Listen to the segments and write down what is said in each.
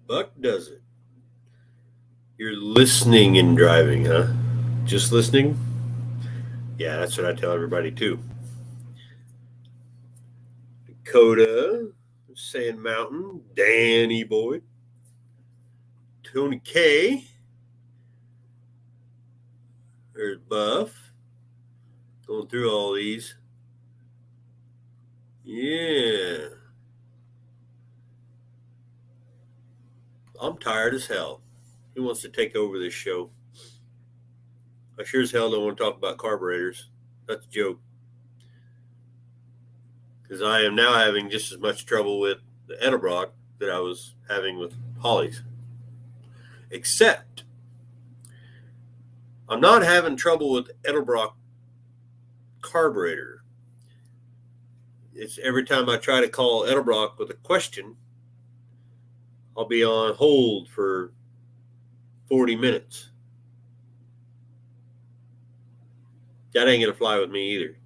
Buck does it. You're listening and driving, huh? Just listening? Yeah, that's what I tell everybody too. Dakota, Sand Mountain, Danny Boy, Tony K, there's Buff. Going through all these. Yeah. I'm tired as hell. Who wants to take over this show? I sure as hell don't want to talk about carburetors. That's a joke. Because I am now having just as much trouble with the Edelbrock that I was having with Holly's. Except I'm not having trouble with Edelbrock carburetor. It's every time I try to call Edelbrock with a question, I'll be on hold for 40 minutes. That ain't going to fly with me either.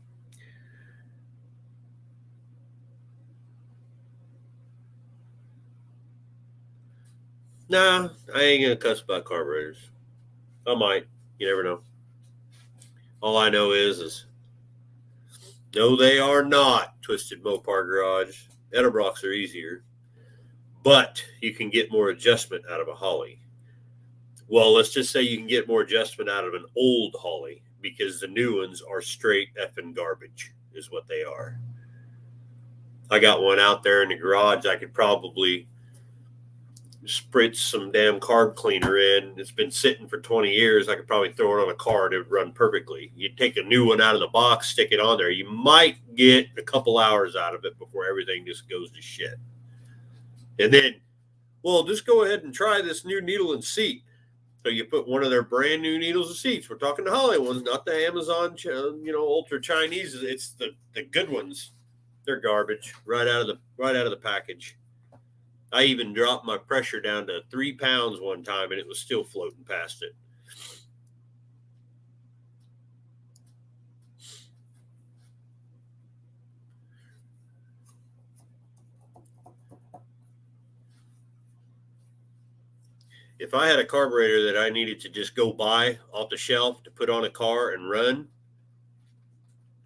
Nah, I ain't going to cuss about carburetors. I might. You never know. All I know is no, they are not Twisted Mopar Garage. Edelbrocks are easier, but you can get more adjustment out of a Holly. Well, let's just say you can get more adjustment out of an old Holly because the new ones are straight effing garbage, is what they are. I got one out there in the garage. I could probably spritz some damn carb cleaner in. It's been sitting for 20 years. I could probably throw it on a car and it would run perfectly. You'd take a new one out of the box, stick it on there. You might get a couple hours out of it before everything just goes to shit. And then, well, just go ahead and try this new needle and seat. So you put one of their brand new needles and seats. We're talking the Holly ones, not the Amazon, ultra Chinese. It's the good ones. They're garbage right out of the package. I even dropped my pressure down to 3 pounds one time, and it was still floating past it. If I had a carburetor that I needed to just go buy off the shelf to put on a car and run,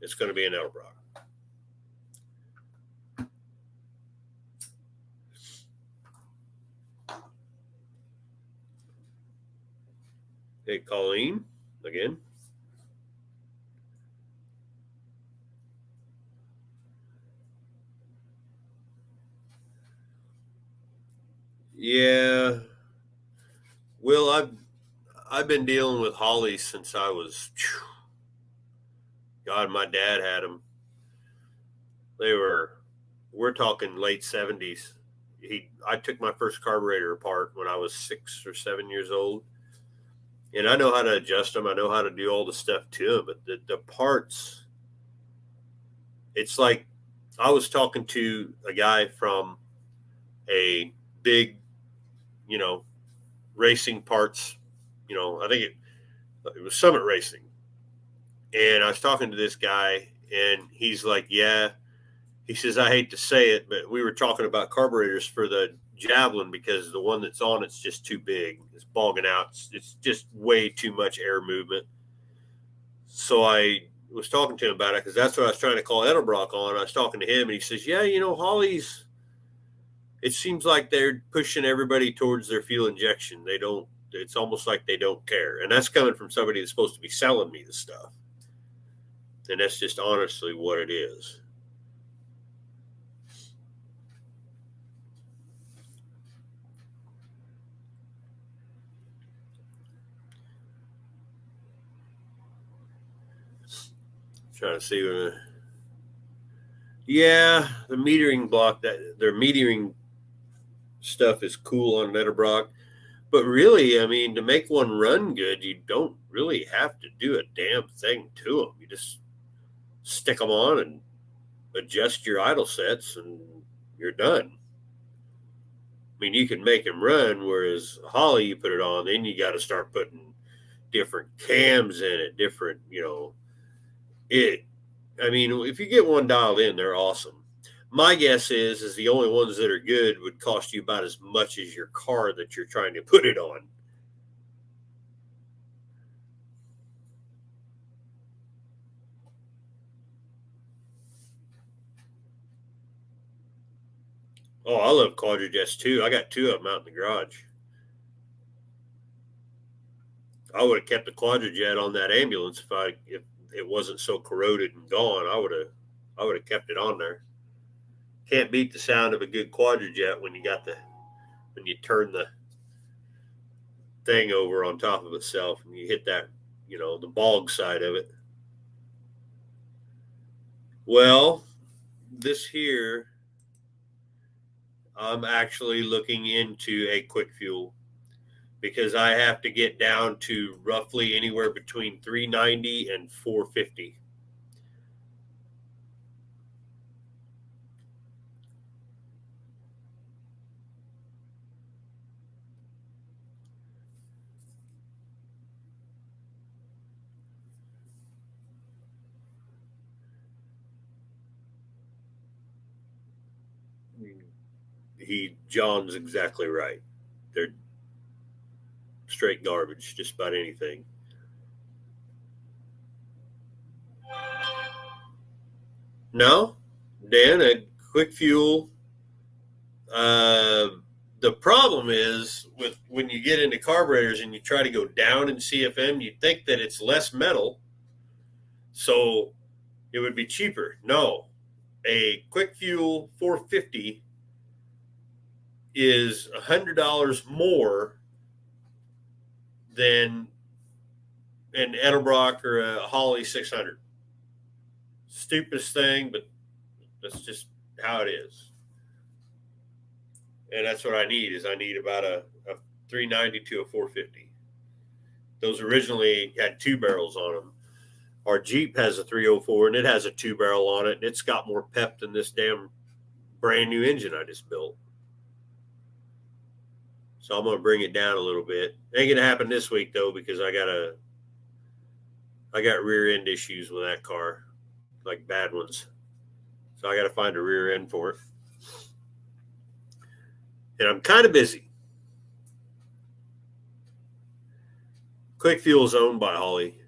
it's going to be an Edelbrock. Hey, Colleen, again. Yeah. Well, I've been dealing with Hollies since I was. God, my dad had them. We're talking late 70s. I took my first carburetor apart when I was 6 or 7 years old. And I know how to adjust them. I know how to do all the stuff to them. But the parts, it's like I was talking to a guy from a big, racing parts. I think it was Summit Racing. And I was talking to this guy, and he's like, yeah. He says, I hate to say it, but we were talking about carburetors for the Javelin because the one that's on it's just too big. It's bogging out. It's just way too much air movement. So I was talking to him about it because that's what I was trying to call Edelbrock on. I was talking to him, and he says, yeah, Hollies, it seems like they're pushing everybody towards their fuel injection. It's almost like they don't care. And that's coming from somebody that's supposed to be selling me the stuff. And that's just honestly what it is. Trying to see what. Yeah, the metering block, that their metering stuff is cool on Edelbrock. But really, I mean, to make one run good, you don't really have to do a damn thing to them. You just stick them on and adjust your idle sets, and you're done. I mean, you can make them run, whereas Holly, you put it on, then you got to start putting different cams in it, different, it. I mean, if you get one dialed in, they're awesome. My guess is the only ones that are good would cost you about as much as your car that you're trying to put it on. Oh, I love Quadrajets too. I got 2 of them out in the garage. I would have kept the Quadrajet on that ambulance if it wasn't so corroded and gone. I would have kept it on there. Can't beat the sound of a good Quadrajet when you turn the thing over on top of itself and you hit that, the bog side of it. Well, this here, I'm actually looking into a quick fuel because I have to get down to roughly anywhere between 390 and 450. John's exactly right. They're straight garbage, just about anything. No, Dan, a quick fuel. The problem is with when you get into carburetors and you try to go down in CFM, you think that it's less metal, so it would be cheaper. No, a quick fuel 450 is $100 more than an Edelbrock or a Holley 600. Stupidest thing, but that's just how it is. And that's what I need about a 390 to a 450. Those originally had 2 barrels on them. Our Jeep has a 304 and it has a 2 barrel on it, and it's got more pep than this damn brand new engine I just built. So I'm going to bring it down a little bit. It ain't going to happen this week though, because I got rear end issues with that car, like bad ones. So I got to find a rear end for it. And I'm kind of busy. Quick Fuel is owned by Holley.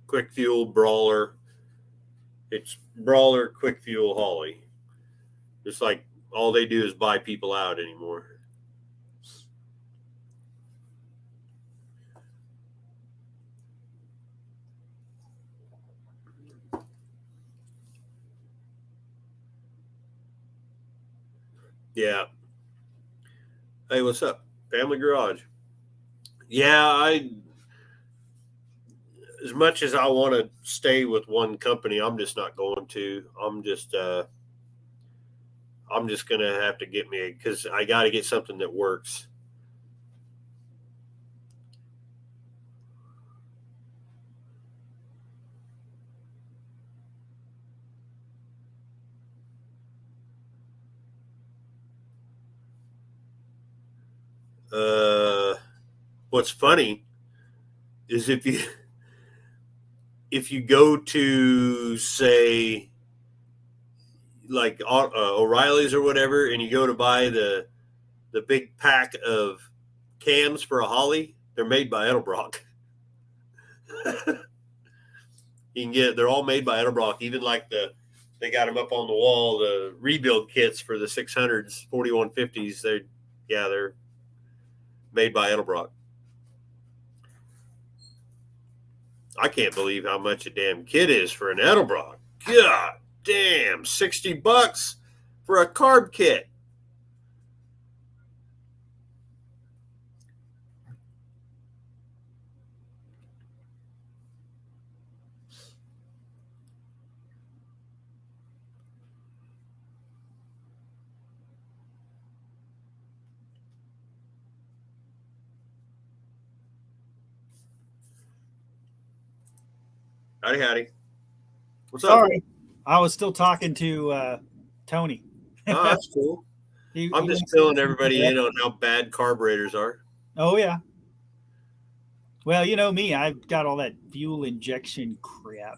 Quick Fuel, Brawler. It's Brawler, Quick Fuel, Holley. Just like all they do is buy people out anymore. Yeah. Hey, what's up? Family Garage. Yeah, as much as I want to stay with one company, I'm just not going to. I'm just gonna have to get me because I got to get something that works. What's funny is if you go to say like O'Reilly's or whatever, and you go to buy the big pack of cams for a Holley, they're made by Edelbrock. They're all made by Edelbrock. Even like they got them up on the wall, the rebuild kits for the 600s, 4150s. They're made by Edelbrock. I can't believe how much a damn kit is for an Edelbrock. God damn, $60 for a carb kit. Howdy. What's up? Sorry, I was still talking to Tony. Oh, that's cool. I'm just filling everybody in on how bad carburetors are. Oh, yeah. Well, you know me, I've got all that fuel injection crap.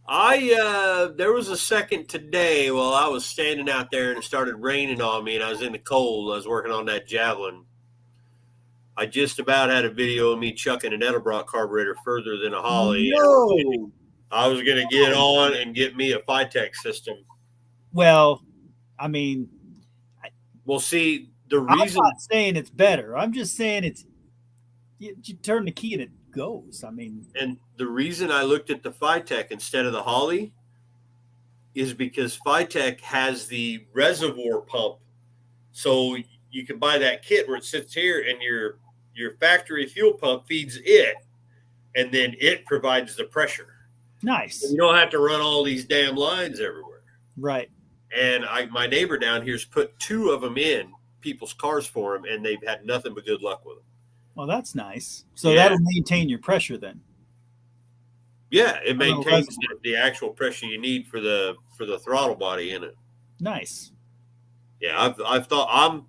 There was a second today while I was standing out there and it started raining on me and I was in the cold. I was working on that Javelin. I just about had a video of me chucking an Edelbrock carburetor further than a Holly. No. I was going to get on and get me a Phytech system. Well, I mean, Well, see, the I'm reason not saying it's better. I'm just saying you turn the key and it goes. I mean, and the reason I looked at the Phytech instead of the Holly is because Phytech has the reservoir pump. So you can buy that kit where it sits here and your factory fuel pump feeds it and then it provides the pressure. nice. So you don't have to run all these damn lines everywhere. Right. And my neighbor down here's put 2 of them in people's cars for him, and they've had nothing but good luck with them. Well, that's nice. So Yeah. that'll maintain your pressure then. Yeah, it maintains the actual pressure you need for the throttle body in it. Nice. Yeah, I've thought I'm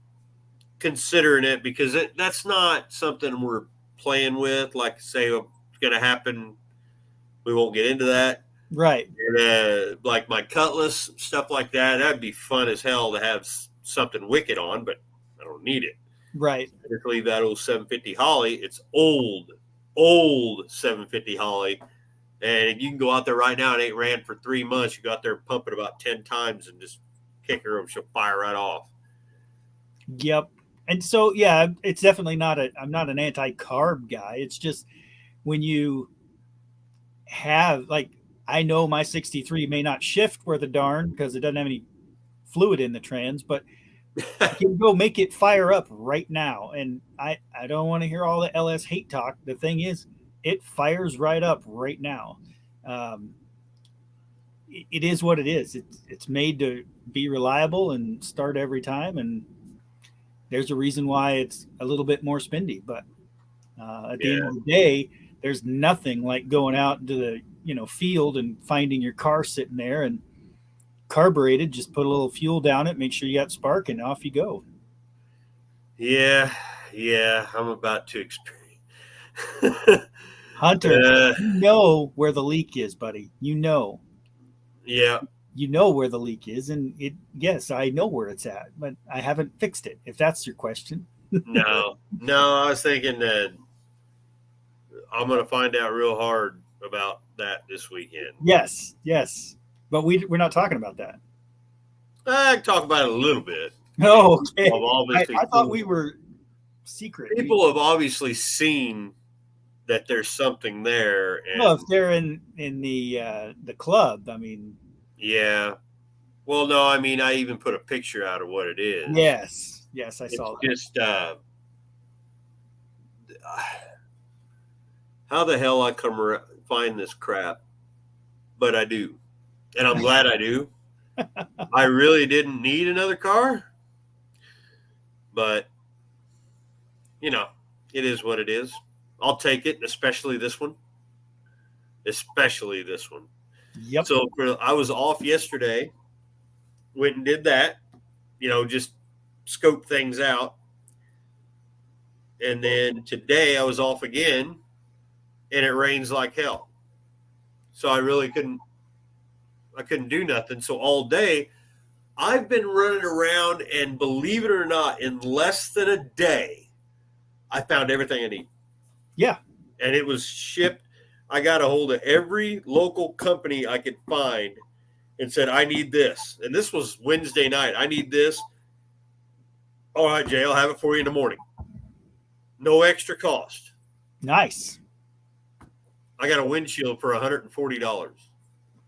considering it because that's not something we're playing with. Like say it's going to happen. We won't get into that. Right. Like my Cutlass, stuff like that. That'd be fun as hell to have something wicked on, but I don't need it. Right. I just leave that old 750 Holly. It's old 750 Holly. And if you can go out there right now, it ain't ran for 3 months. You go out there and pump it about 10 times and just kick her over. She'll fire right off. Yep. And so, yeah, it's definitely I'm not an anti-carb guy. It's just when you have, like, I know my 63 may not shift worth a darn because it doesn't have any fluid in the trans, but you can go make it fire up right now. And I don't want to hear all the LS hate talk. The thing is, it fires right up right now. It is what it is. It's made to be reliable and start every time. And there's a reason why it's a little bit more spendy. But at the end of the day, there's nothing like going out into the field and finding your car sitting there and carbureted. Just put a little fuel down it, make sure you got spark, and off you go. Yeah, I'm about to experience. Hunter, you know where the leak is, buddy. You know. Yeah. You know where the leak is, and yes, I know where it's at, but I haven't fixed it, if that's your question. No, I was thinking that I'm going to find out real hard about that this weekend. Yes, but we're not talking about that. I can talk about it a little bit. Oh, okay. I thought we were secret. People have obviously seen that there's something there. And, well, if they're in the club, I mean. Yeah. Well, no, I mean, I even put a picture out of what it is. Yes, I saw that. Just how the hell I come find this crap, but I do, and I'm glad I do. I really didn't need another car, but it is what it is. I'll take it, especially this one. Yep. So I was off yesterday, went and did that, just scope things out. And then today I was off again and it rains like hell. So I really couldn't do nothing. So all day I've been running around, and believe it or not, in less than a day, I found everything I need. Yeah. And it was shipped. I got a hold of every local company I could find and said, I need this. And this was Wednesday night. I need this. All right, Jay, I'll have it for you in the morning. No extra cost. Nice. I got a windshield for $140.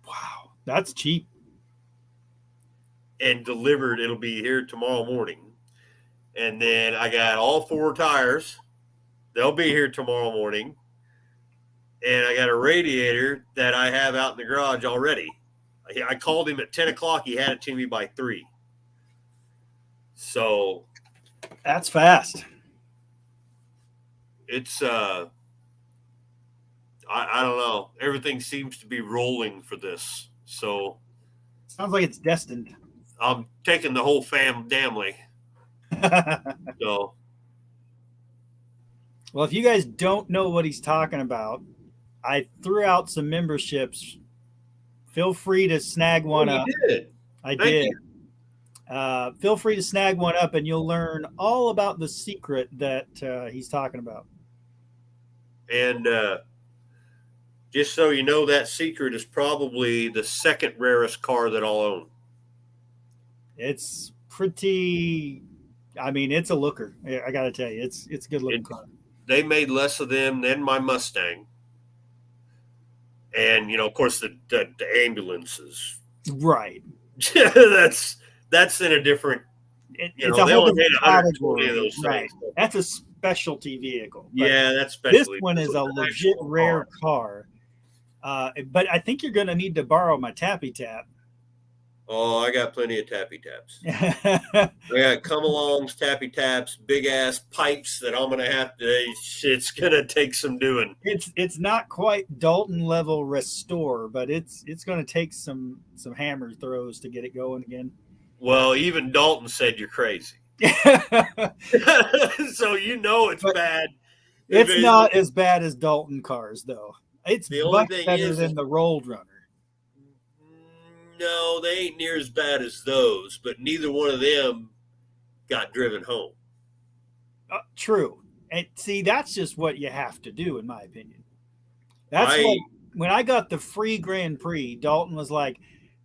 Wow, that's cheap. And delivered. It'll be here tomorrow morning. And then I got all 4 tires. They'll be here tomorrow morning. And I got a radiator that I have out in the garage already. I called him at 10 o'clock. He had it to me by 3. So. That's fast. It's, I don't know. Everything seems to be rolling for this. So. Sounds like it's destined. I'm taking the whole family. So. Well, if you guys don't know what he's talking about, I threw out some memberships Feel free to snag Oh, one you up. did. I Thank did. you. Feel free to snag one up, and you'll learn all about the secret that he's talking about. And just so you know, that secret is probably the second rarest car that I'll own. It's pretty. I mean, it's a looker. I got to tell you, it's a good looking It, car. they made less of them than my Mustang. And, of course, the ambulances. Right. that's in a different, It's a they whole only different made 120 of category. those Right. things. That's a specialty vehicle. But Yeah, that's this specially. one This is was a an legit actual rare car. car. But I think you're going to need to borrow my Tappy Tap. Oh, I got plenty of tappy taps. I got come alongs, tappy taps, big ass pipes that I'm gonna have to. It's gonna take some doing. It's not quite Dalton level restore, but it's going to take some hammer throws to get it going again. Well, even Dalton said you're crazy, so it's But bad. it's not as bad as Dalton cars, though. It's The only much thing better is than the Rolled Runner. no, they ain't near as bad as those, but neither one of them got driven home. True. And see, that's just what you have to do, in my opinion. That's like when I got the free Grand Prix, Dalton was like,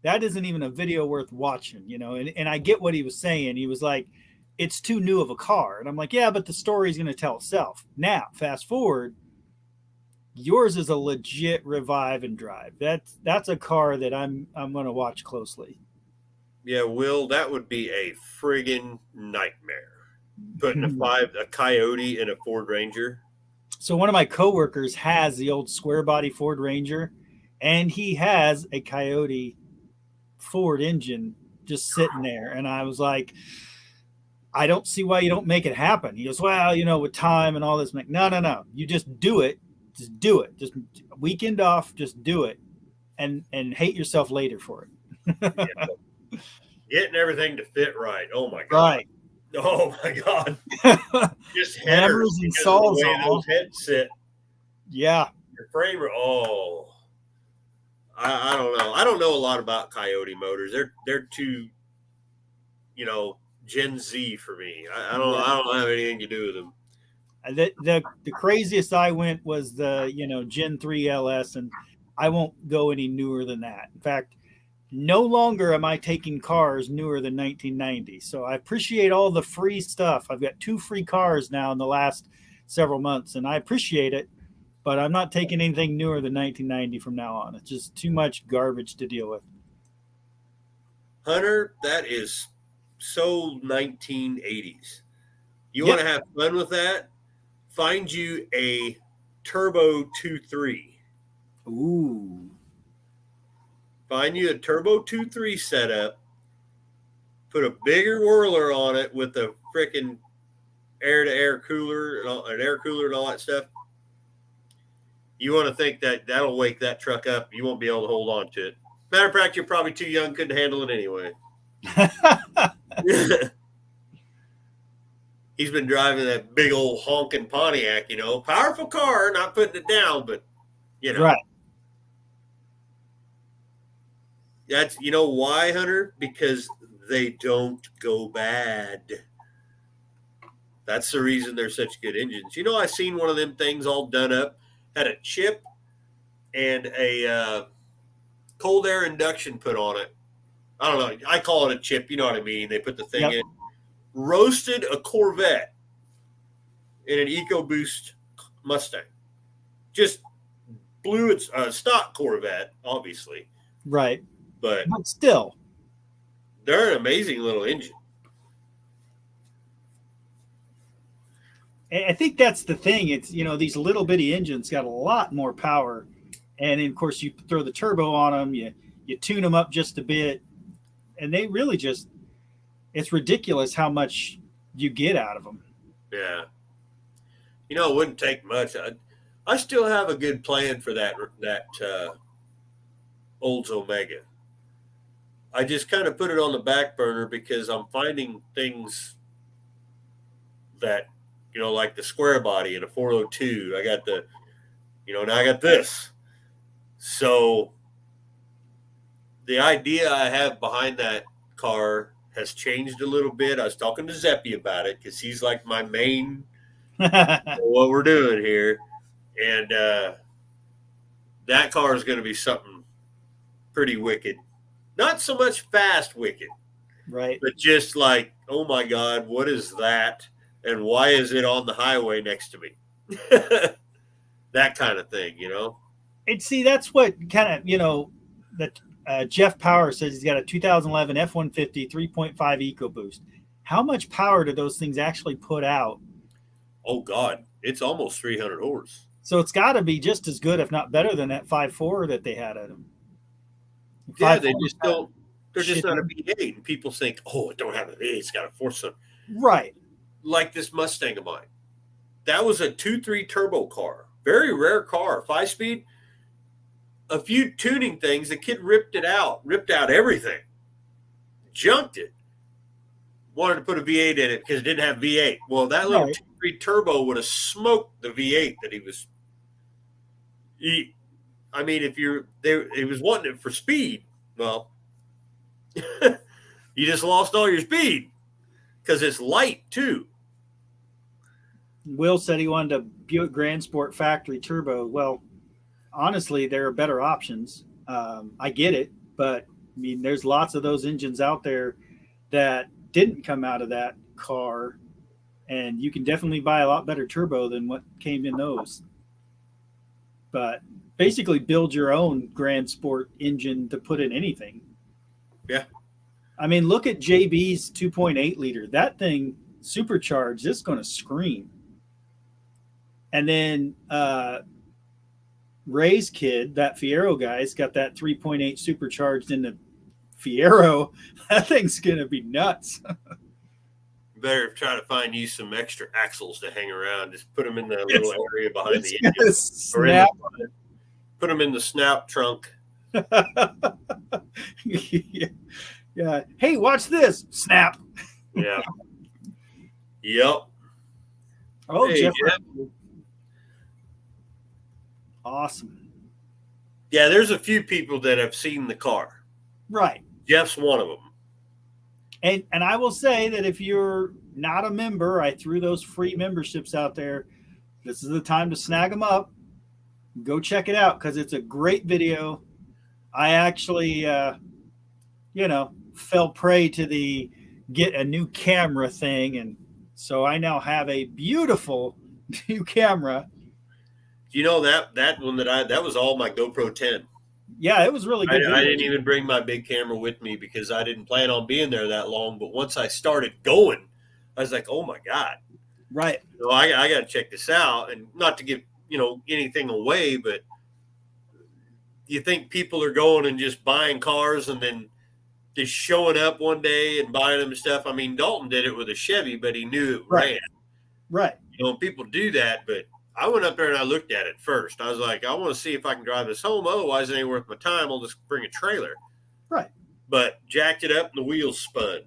that isn't even a video worth watching, and I get what he was saying. He was like, it's too new of a car. And I'm like, yeah, but the story's going to tell itself. Now, fast forward, yours is a legit revive and drive. That's a car that I'm going to watch closely. Yeah, Will, that would be a friggin' nightmare. Putting a Coyote in a Ford Ranger. So one of my coworkers has the old square body Ford Ranger, and he has a Coyote Ford engine just sitting there. And I was like, I don't see why you don't make it happen. He goes, well, with time and all this. I'm like, no. You just do it. Just do it. Just weekend off, just do it. And hate yourself later for it. Yeah. Getting everything to fit right. Oh my God. Right. Oh my God. Just hammers and saws. The way those heads sit. Yeah. Your frame. Oh. I don't know. I don't know a lot about Coyote motors. They're too, Gen Z for me. I don't have anything to do with them. The craziest I went was the Gen 3 LS, and I won't go any newer than that. In fact, no longer am I taking cars newer than 1990. So I appreciate all the free stuff. I've got 2 free cars now in the last several months, and I appreciate it. But I'm not taking anything newer than 1990 from now on. It's just too much garbage to deal with. Hunter, that is so 1980s. You want to have fun with that? Find you a Turbo 2.3. Ooh. Find you a Turbo 2.3 setup. Put a bigger whirler on it with a freaking air-to-air cooler and an air cooler and all that stuff. You want to think that'll wake that truck up. You won't be able to hold on to it. Matter of fact, you're probably too young, couldn't handle it anyway. He's been driving that big old honking Pontiac, powerful car, not putting it down, but Right. That's why, Hunter? Because they don't go bad. That's the reason they're such good engines. I seen one of them things all done up, had a chip and a cold air induction put on it. I don't know. I call it a chip. You know what I mean? They put the thing in. Roasted a Corvette in an EcoBoost Mustang. Just blew its stock Corvette, obviously. Right. But still, they're an amazing little engine. I think that's the thing. It's, these little bitty engines got a lot more power. And then, of course, you throw the turbo on them, you tune them up just a bit. And they really it's ridiculous how much you get out of them. Yeah. It wouldn't take much. I still have a good plan for that Olds Omega. I just kind of put it on the back burner because I'm finding things that, like the square body in a 402. I got now I got this. So the idea I have behind that car has changed a little bit. I was talking to Zeppy about it because he's like my main what we're doing here, and that car is going to be something pretty wicked. Not so much fast wicked, Right. but just like, oh my God, what is that? And why is it on the highway next to me? That kind of thing, you know? And see, that's what kind of, that Jeff Power says he's got a 2011 F-150 3.5 EcoBoost. How much power do those things actually put out? Oh God, it's almost 300 horse. So it's got to be just as good, if not better, than that 5.4 that they had at them. Yeah, they just don't. They're just shit. not a V8, and people think, oh, it don't have a V8. It's got a four-cylinder. Right. Like this Mustang of mine. That was a 2.3 turbo car. Very rare car, 5-speed. A few tuning things. The kid ripped out everything, junked it. Wanted to put a V8 in it because it didn't have V8. Well, that little 2.3 turbo would have smoked the V8 that he was. I mean, if you're there, he was wanting it for speed. Well, you just lost all your speed because it's light too. Will said he wanted a Buick Grand Sport factory turbo. Well, honestly, there are better options. I get it, but I mean, there's lots of those engines out there that didn't come out of that car, and you can definitely buy a lot better turbo than what came in those. But basically, build your own Grand Sport engine to put in anything. Yeah. I mean, look at JB's 2.8 liter. That thing supercharged, it's going to scream. And then Ray's kid, that Fiero guy's got that 3.8 supercharged in the Fiero. That thing's going to be nuts. Better try to find you some extra axles to hang around. Just put them in the little area behind the engine. Snap. Put them in the snout trunk. Yeah. Hey, watch this. Snap. Yeah. Yep. Oh, hey, Jeff. Jeff. Awesome. Yeah, there's a few people that have seen the car. Right. Jeff's one of them. And I will say that if you're not a member, I threw those free memberships out there. This is the time to snag them up. Go check it out because it's a great video. I actually, fell prey to the get a new camera thing. And so I now have a beautiful new camera. You know that one that was all my GoPro 10. Yeah, it was really good. I didn't even bring my big camera with me because I didn't plan on being there that long. But once I started going, I was like, oh my God. Right. So I got to check this out, and not to give anything away, but you think people are going and just buying cars and then just showing up one day and buying them and stuff. I mean, Dalton did it with a Chevy, but he knew it ran. Right. People do that, but I went up there and I looked at it first. I was like, I want to see if I can drive this home. Otherwise, it ain't worth my time. I'll just bring a trailer. Right. But jacked it up and the wheels spun.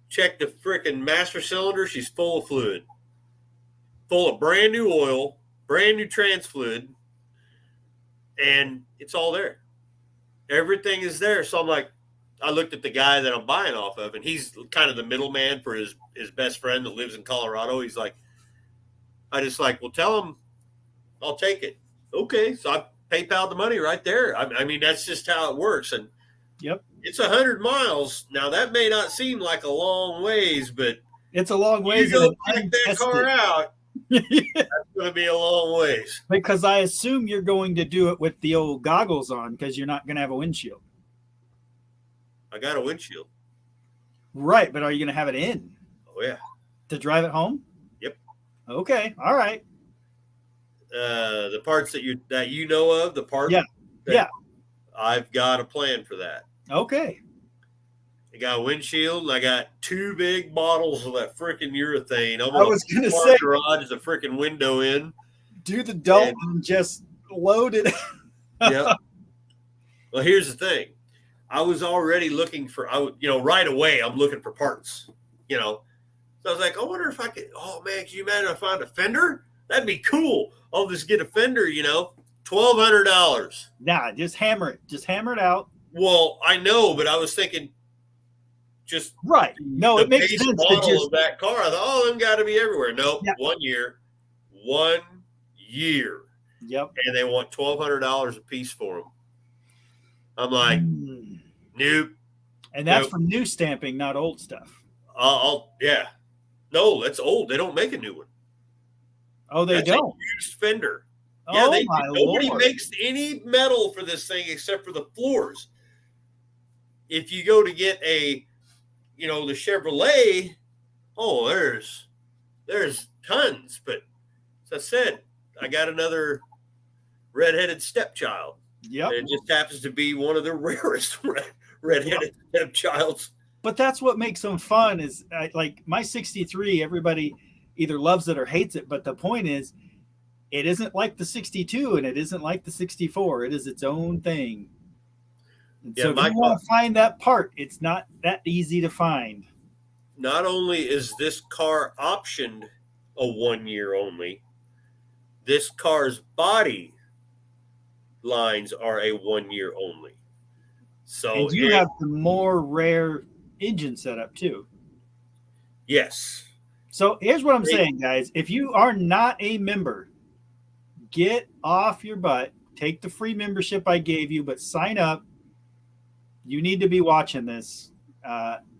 Checked the freaking master cylinder. She's full of fluid. Full of brand new oil, brand new trans fluid. And it's all there. Everything is there. So I'm like, I looked at the guy that I'm buying off of, and he's kind of the middleman for his best friend that lives in Colorado. He's like, well, tell him I'll take it. Okay. So I PayPal the money right there. I mean, that's just how it works. And yep, it's 100 miles. Now that may not seem like a long ways, but it's a long ways. You go check that car out. That's going to be a long ways. Because I assume you're going to do it with the old goggles on because you're not going to have a windshield. I got a windshield. Right, but are you going to have it in? Oh, yeah. To drive it home? Yep. Okay, all right. The parts that you know of, the parts. Yeah. I've got a plan for that. Okay. I got a windshield, and I got 2 big bottles of that freaking urethane. I was going to say, garage the freaking window in. Do the Dalton and just load it. Yep. Well, here's the thing. I was already looking for, right away, I'm looking for parts, So I was like, I wonder if I could, oh man, can you imagine if I find a fender? That'd be cool. I'll just get a fender, $1,200. Nah, just hammer it. Just hammer it out. Well, I know, but I was thinking just Right. No, the it makes base sense to model just, of that car. I thought, oh, them got to be everywhere. Nope, yeah. 1 year, 1 year, Yep. and they want $1,200 a piece for them. I'm like, Mm. nope, And that's nope. for new stamping, not old stuff. Yeah, no, that's old. They don't make a new one. Oh, they That's a don't. used fender. Yeah, Oh my nobody lord. makes any metal for this thing except for the floors. If you go to get the Chevrolet, oh, there's tons. But as I said, I got another redheaded stepchild, Yep. and it just happens to be one of the rarest redheaded stepchilds. But that's what makes them fun. Is like my '63. Everybody either loves it or hates it. But the point is, it isn't like the '62, and it isn't like the '64. It is its own thing. And Yeah, so, if my you car. want to find that part, it's not that easy to find. Not only is this car optioned a 1 year only, this car's body lines are a 1 year only. And So you have the more rare engine setup too. yes, So here's what I'm they, saying, guys. If you are not a member, get off your butt. Take the free membership I gave you, but sign up. You need to be watching this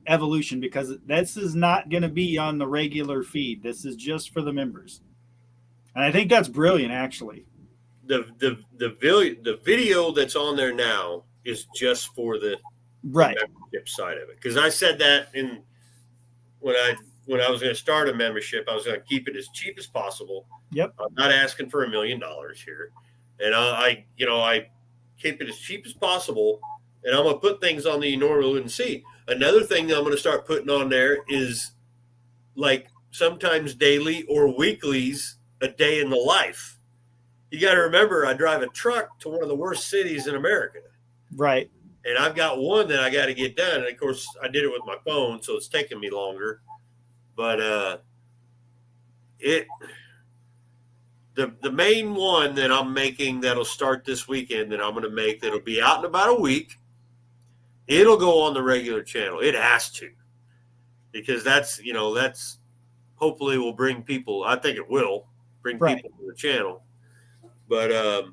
evolution because this is not going to be on the regular feed. This is just for the members. And I think that's brilliant, actually. the video that's on there now is just for the Right. membership side of it. Because I said that when I when I was going to start a membership, I was going to keep it as cheap as possible. Yep. I'm not asking for $1 million here, and I keep it as cheap as possible, and I'm going to put things on that you normally wouldn't see. Another thing that I'm going to start putting on there is like sometimes daily or weeklies, a day in the life. You got to remember, I drive a truck to one of the worst cities in America. Right. And I've got one that I got to get done. And of course, I did it with my phone, so it's taking me longer. But it the main one that I'm making that'll start this weekend that I'm going to make that'll be out in about a week. It'll go on the regular channel. It has to, because that's hopefully will bring people. I think it will bring Right. people to the channel. But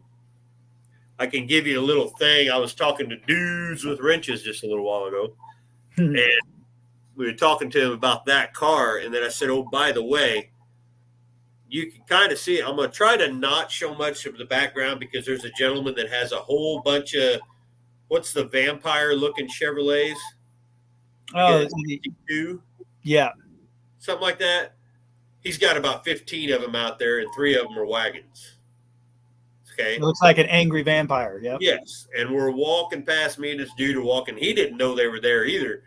I can give you a little thing. I was talking to Dudes with Wrenches just a little while ago, and we were talking to him about that car. And then I said, "Oh, by the way, you can kind of see it. I'm going to try to not show much of the background because there's a gentleman that has a whole bunch of what's the vampire-looking Chevrolets? Oh, yeah. Something like that. He's got about 15 of them out there, and 3 of them are wagons." Okay. It looks like an angry vampire. Yep. Yes. And we're walking past, me and this dude are walking. He didn't know they were there either.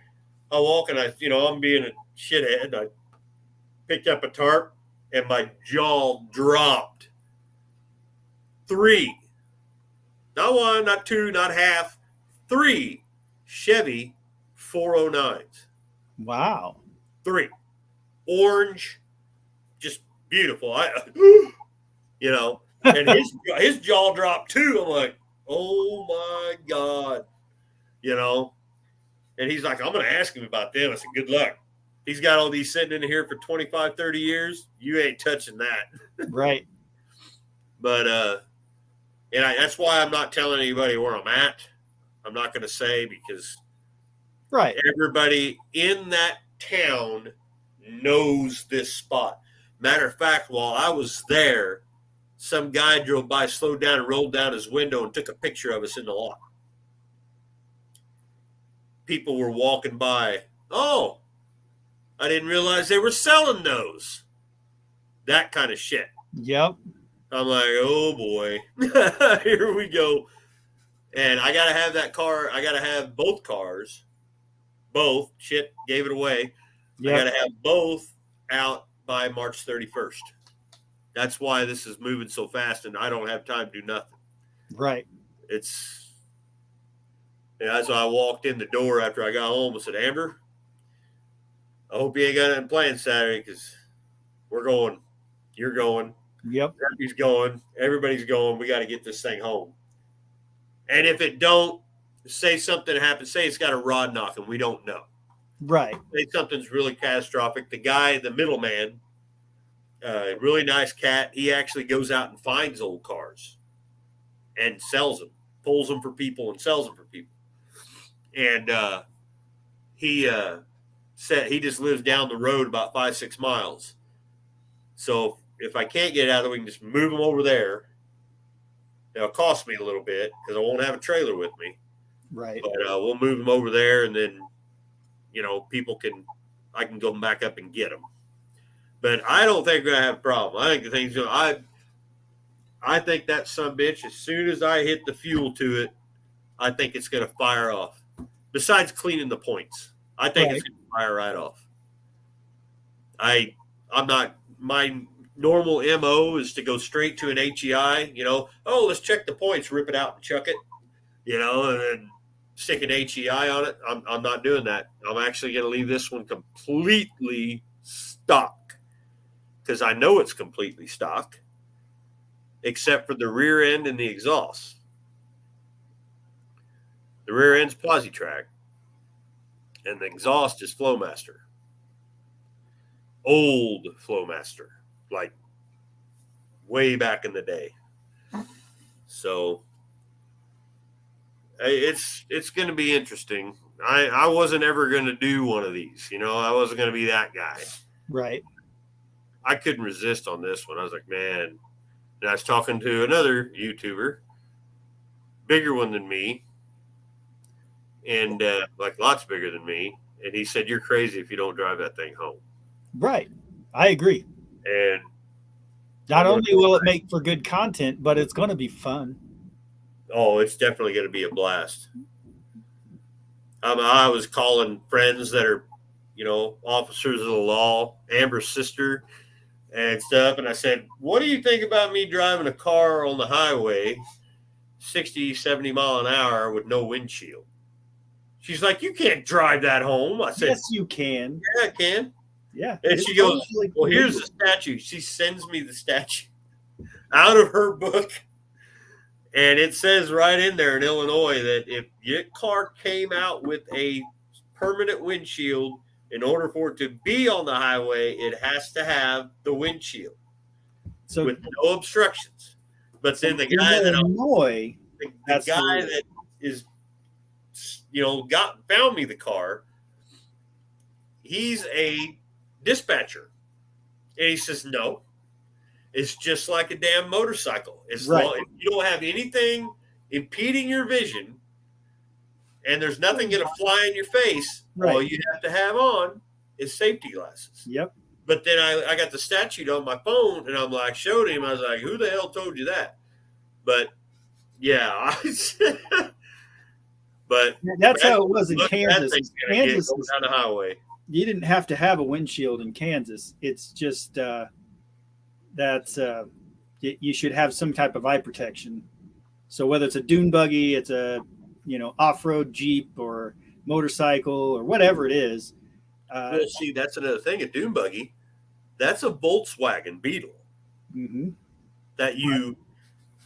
I walk and I'm being a shithead. I picked up a tarp and my jaw dropped. 3, not 1, not 2, not half, 3 Chevy 409s. Wow. 3. Orange, just beautiful. And his jaw dropped too. I'm like, oh my God, And he's like, I'm going to ask him about them. I said, good luck. He's got all these sitting in here for 25, 30 years. You ain't touching that. Right. But, that's why I'm not telling anybody where I'm at. I'm not going to say, because right. Everybody in that town knows this spot. Matter of fact, while I was there, some guy drove by, slowed down, and rolled down his window and took a picture of us in the lot. People were walking by. Oh, I didn't realize they were selling those. That kind of shit. Yep. I'm like, oh boy, here we go. And I got to have that car. I got to have both cars. Both. Shit, gave it away. Yep. I got to have both out by March 31st. That's why this is moving so fast, and I don't have time to do nothing. Right. So I walked in the door after I got home and said, Amber, I hope you ain't got nothing planned Saturday, because we're going. You're going. Yep. He's going. Everybody's going. We got to get this thing home. And if it don't, say something happens, say it's got a rod knock and we don't know. Right. Say something's really catastrophic. The guy, the middleman, really nice cat, he actually goes out and finds old cars and sells them, pulls them for people and sells them for people. And he said he just lives down the road about 5-6 miles. So if I can't get out of it, we can just move them over there. It'll cost me a little bit because I won't have a trailer with me. Right. But we'll move them over there, and then I can go back up and get them. But I don't think we're gonna have a problem. I think the thing's gonna. I think that sumbitch, as soon as I hit the fuel to it, I think it's gonna fire off. Besides cleaning the points, I think it's gonna fire right off. I'm not. My normal MO is to go straight to an HEI. Oh, let's check the points, rip it out and chuck it. And then stick an HEI on it. I'm not doing that. I'm actually going to leave this one completely stock because I know it's completely stock, except for the rear end and the exhaust. The rear end's Positrack, and the exhaust is Flowmaster. Old Flowmaster, like way back in the day. So it's going to be interesting. I wasn't ever going to do one of these. I wasn't going to be that guy. Right. I couldn't resist on this one. I was like, man. And I was talking to another YouTuber, bigger one than me, and like lots bigger than me. And he said, you're crazy if you don't drive that thing home. Right. I agree. And not only will it make for good content, but it's going to be fun. Oh, it's definitely going to be a blast. I was calling friends that are, officers of the law, Amber's sister and stuff. And I said, what do you think about me driving a car on the highway 60, 70 mile an hour with no windshield? She's like, you can't drive that home. I said, yes, you can. Yeah, I can. Yeah. And she goes, well, here's the statute. She sends me the statute out of her book. And it says right in there in Illinois that if your car came out with a permanent windshield, in order for it to be on the highway, it has to have the windshield with no obstructions. But then the guy Illinois, that is, found me the car. He's a dispatcher, and he says no. It's just like a damn motorcycle. As long as you don't have anything impeding your vision and there's nothing going to fly in your face, all you have to have on is safety glasses. Yep. But then I got the statute on my phone, and I'm like, showed him. I was like, who the hell told you that? But, yeah. But that's how it was in Kansas. Kansas down the highway. You didn't have to have a windshield in Kansas. It's just you should have some type of eye protection. So whether it's a dune buggy, it's a off-road Jeep or motorcycle or whatever it is. Well, see, that's another thing. A dune buggy, that's a Volkswagen Beetle. Mm-hmm.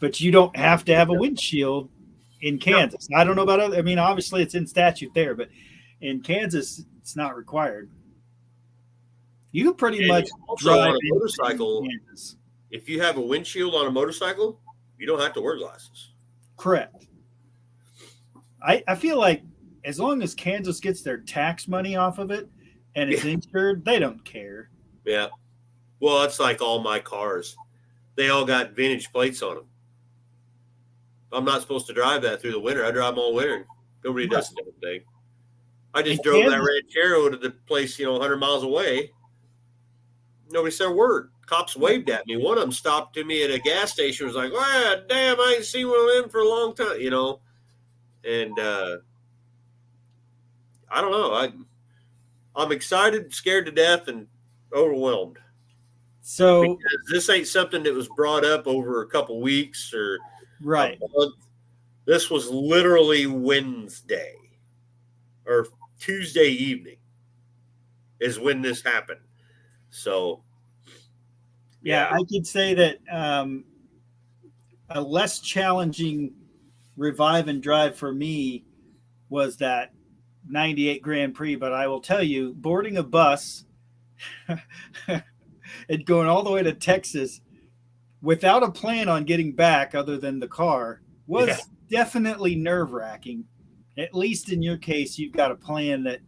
But you don't have to have a windshield in Kansas. No. I don't know about other. I mean, obviously it's in statute there, but in Kansas it's not required. You can pretty much drive on a motorcycle. If you have a windshield on a motorcycle, you don't have to wear glasses. Correct. I feel like as long as Kansas gets their tax money off of it and it's insured, they don't care. Yeah. Well, it's like all my cars. They all got vintage plates on them. I'm not supposed to drive that through the winter. I drive them all winter. Nobody does the damn thing. I just drove that Ranchero to the place, 100 miles away. Nobody said a word. Cops waved at me. One of them stopped to me at a gas station. Was like, "Wow, damn! I ain't seen one of them for a long time." And I don't know. I'm excited, scared to death, and overwhelmed. So because this ain't something that was brought up over a couple weeks or a month. This was literally Wednesday or Tuesday evening is when this happened. So, yeah, I could say that a less challenging revive and drive for me was that 98 Grand Prix. But I will tell you, boarding a bus and going all the way to Texas without a plan on getting back other than the car was definitely nerve-wracking. At least in your case, you've got a plan that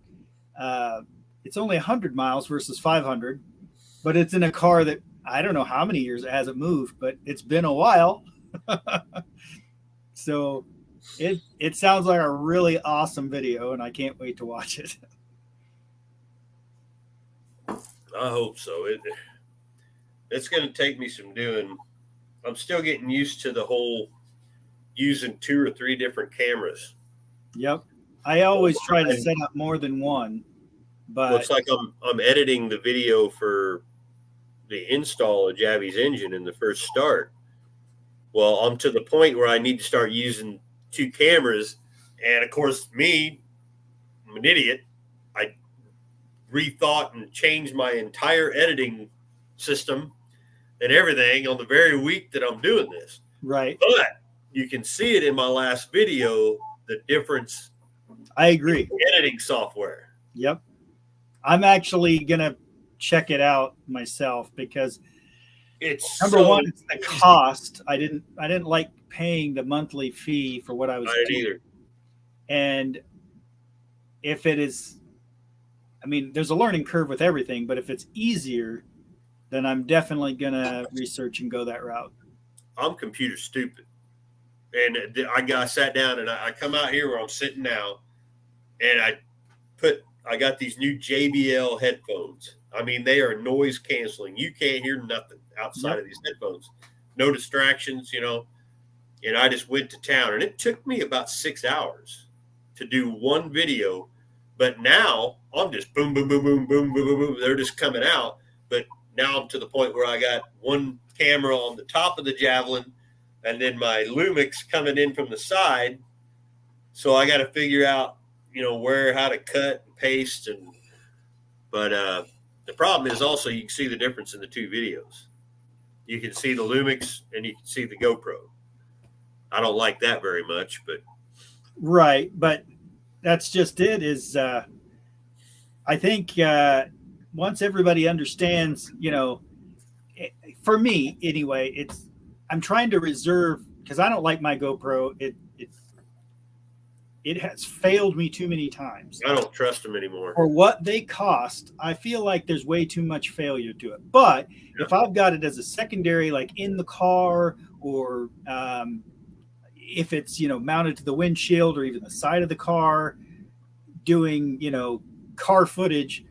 it's only 100 miles versus 500, but it's in a car that I don't know how many years it hasn't moved, but it's been a while. So it sounds like a really awesome video, and I can't wait to watch it. I hope so. It's going to take me some doing. I'm still getting used to the whole using 2 or 3 different cameras. Yep. I always try to set up more than one, but looks like I'm editing the video for the install of Javi's engine in the first start. Well, I'm to the point where I need to start using 2 cameras, and of course, I'm an idiot. I rethought and changed my entire editing system and everything on the very week that I'm doing this. Right. But you can see it in my last video, the difference. I agree. In editing software. Yep. I'm actually going to check it out myself because it's number one, it's the cost. I didn't like paying the monthly fee for what I was doing. Either. And if it is, I mean, there's a learning curve with everything, but if it's easier, then I'm definitely going to research and go that route. I'm computer stupid. And I sat down and I come out here where I'm sitting now, and I got these new JBL headphones. I mean, they are noise canceling. You can't hear nothing outside of these headphones. No distractions, And I just went to town, and it took me about 6 hours to do one video. But now I'm just boom, boom, boom, boom, boom, boom, boom, boom. They're just coming out. But now I'm to the point where I got one camera on the top of the Javelin, and then my Lumix coming in from the side. So I got to figure out, how to cut and paste. But the problem is also you can see the difference in the 2 videos. You can see the Lumix and you can see the GoPro. I don't like that very much, but. Right. But that's just it is, I think once everybody understands, for me anyway, I'm trying to reserve, because I don't like my GoPro. It has failed me too many times. I don't trust them anymore. For what they cost, I feel like there's way too much failure to it. But if I've got it as a secondary, like in the car, or if it's, mounted to the windshield or even the side of the car, doing, car footage,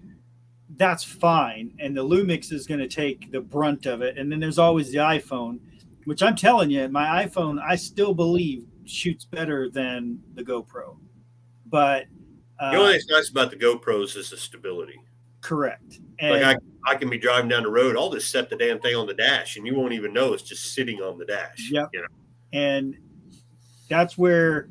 that's fine. And the Lumix is going to take the brunt of it. And then there's always the iPhone, which I'm telling you, my iPhone, I still believe shoots better than the GoPro. But the only thing that's nice about the GoPros is the stability. Correct. And like I can be driving down the road, I'll just set the damn thing on the dash and you won't even know it's just sitting on the dash. Yep. And that's where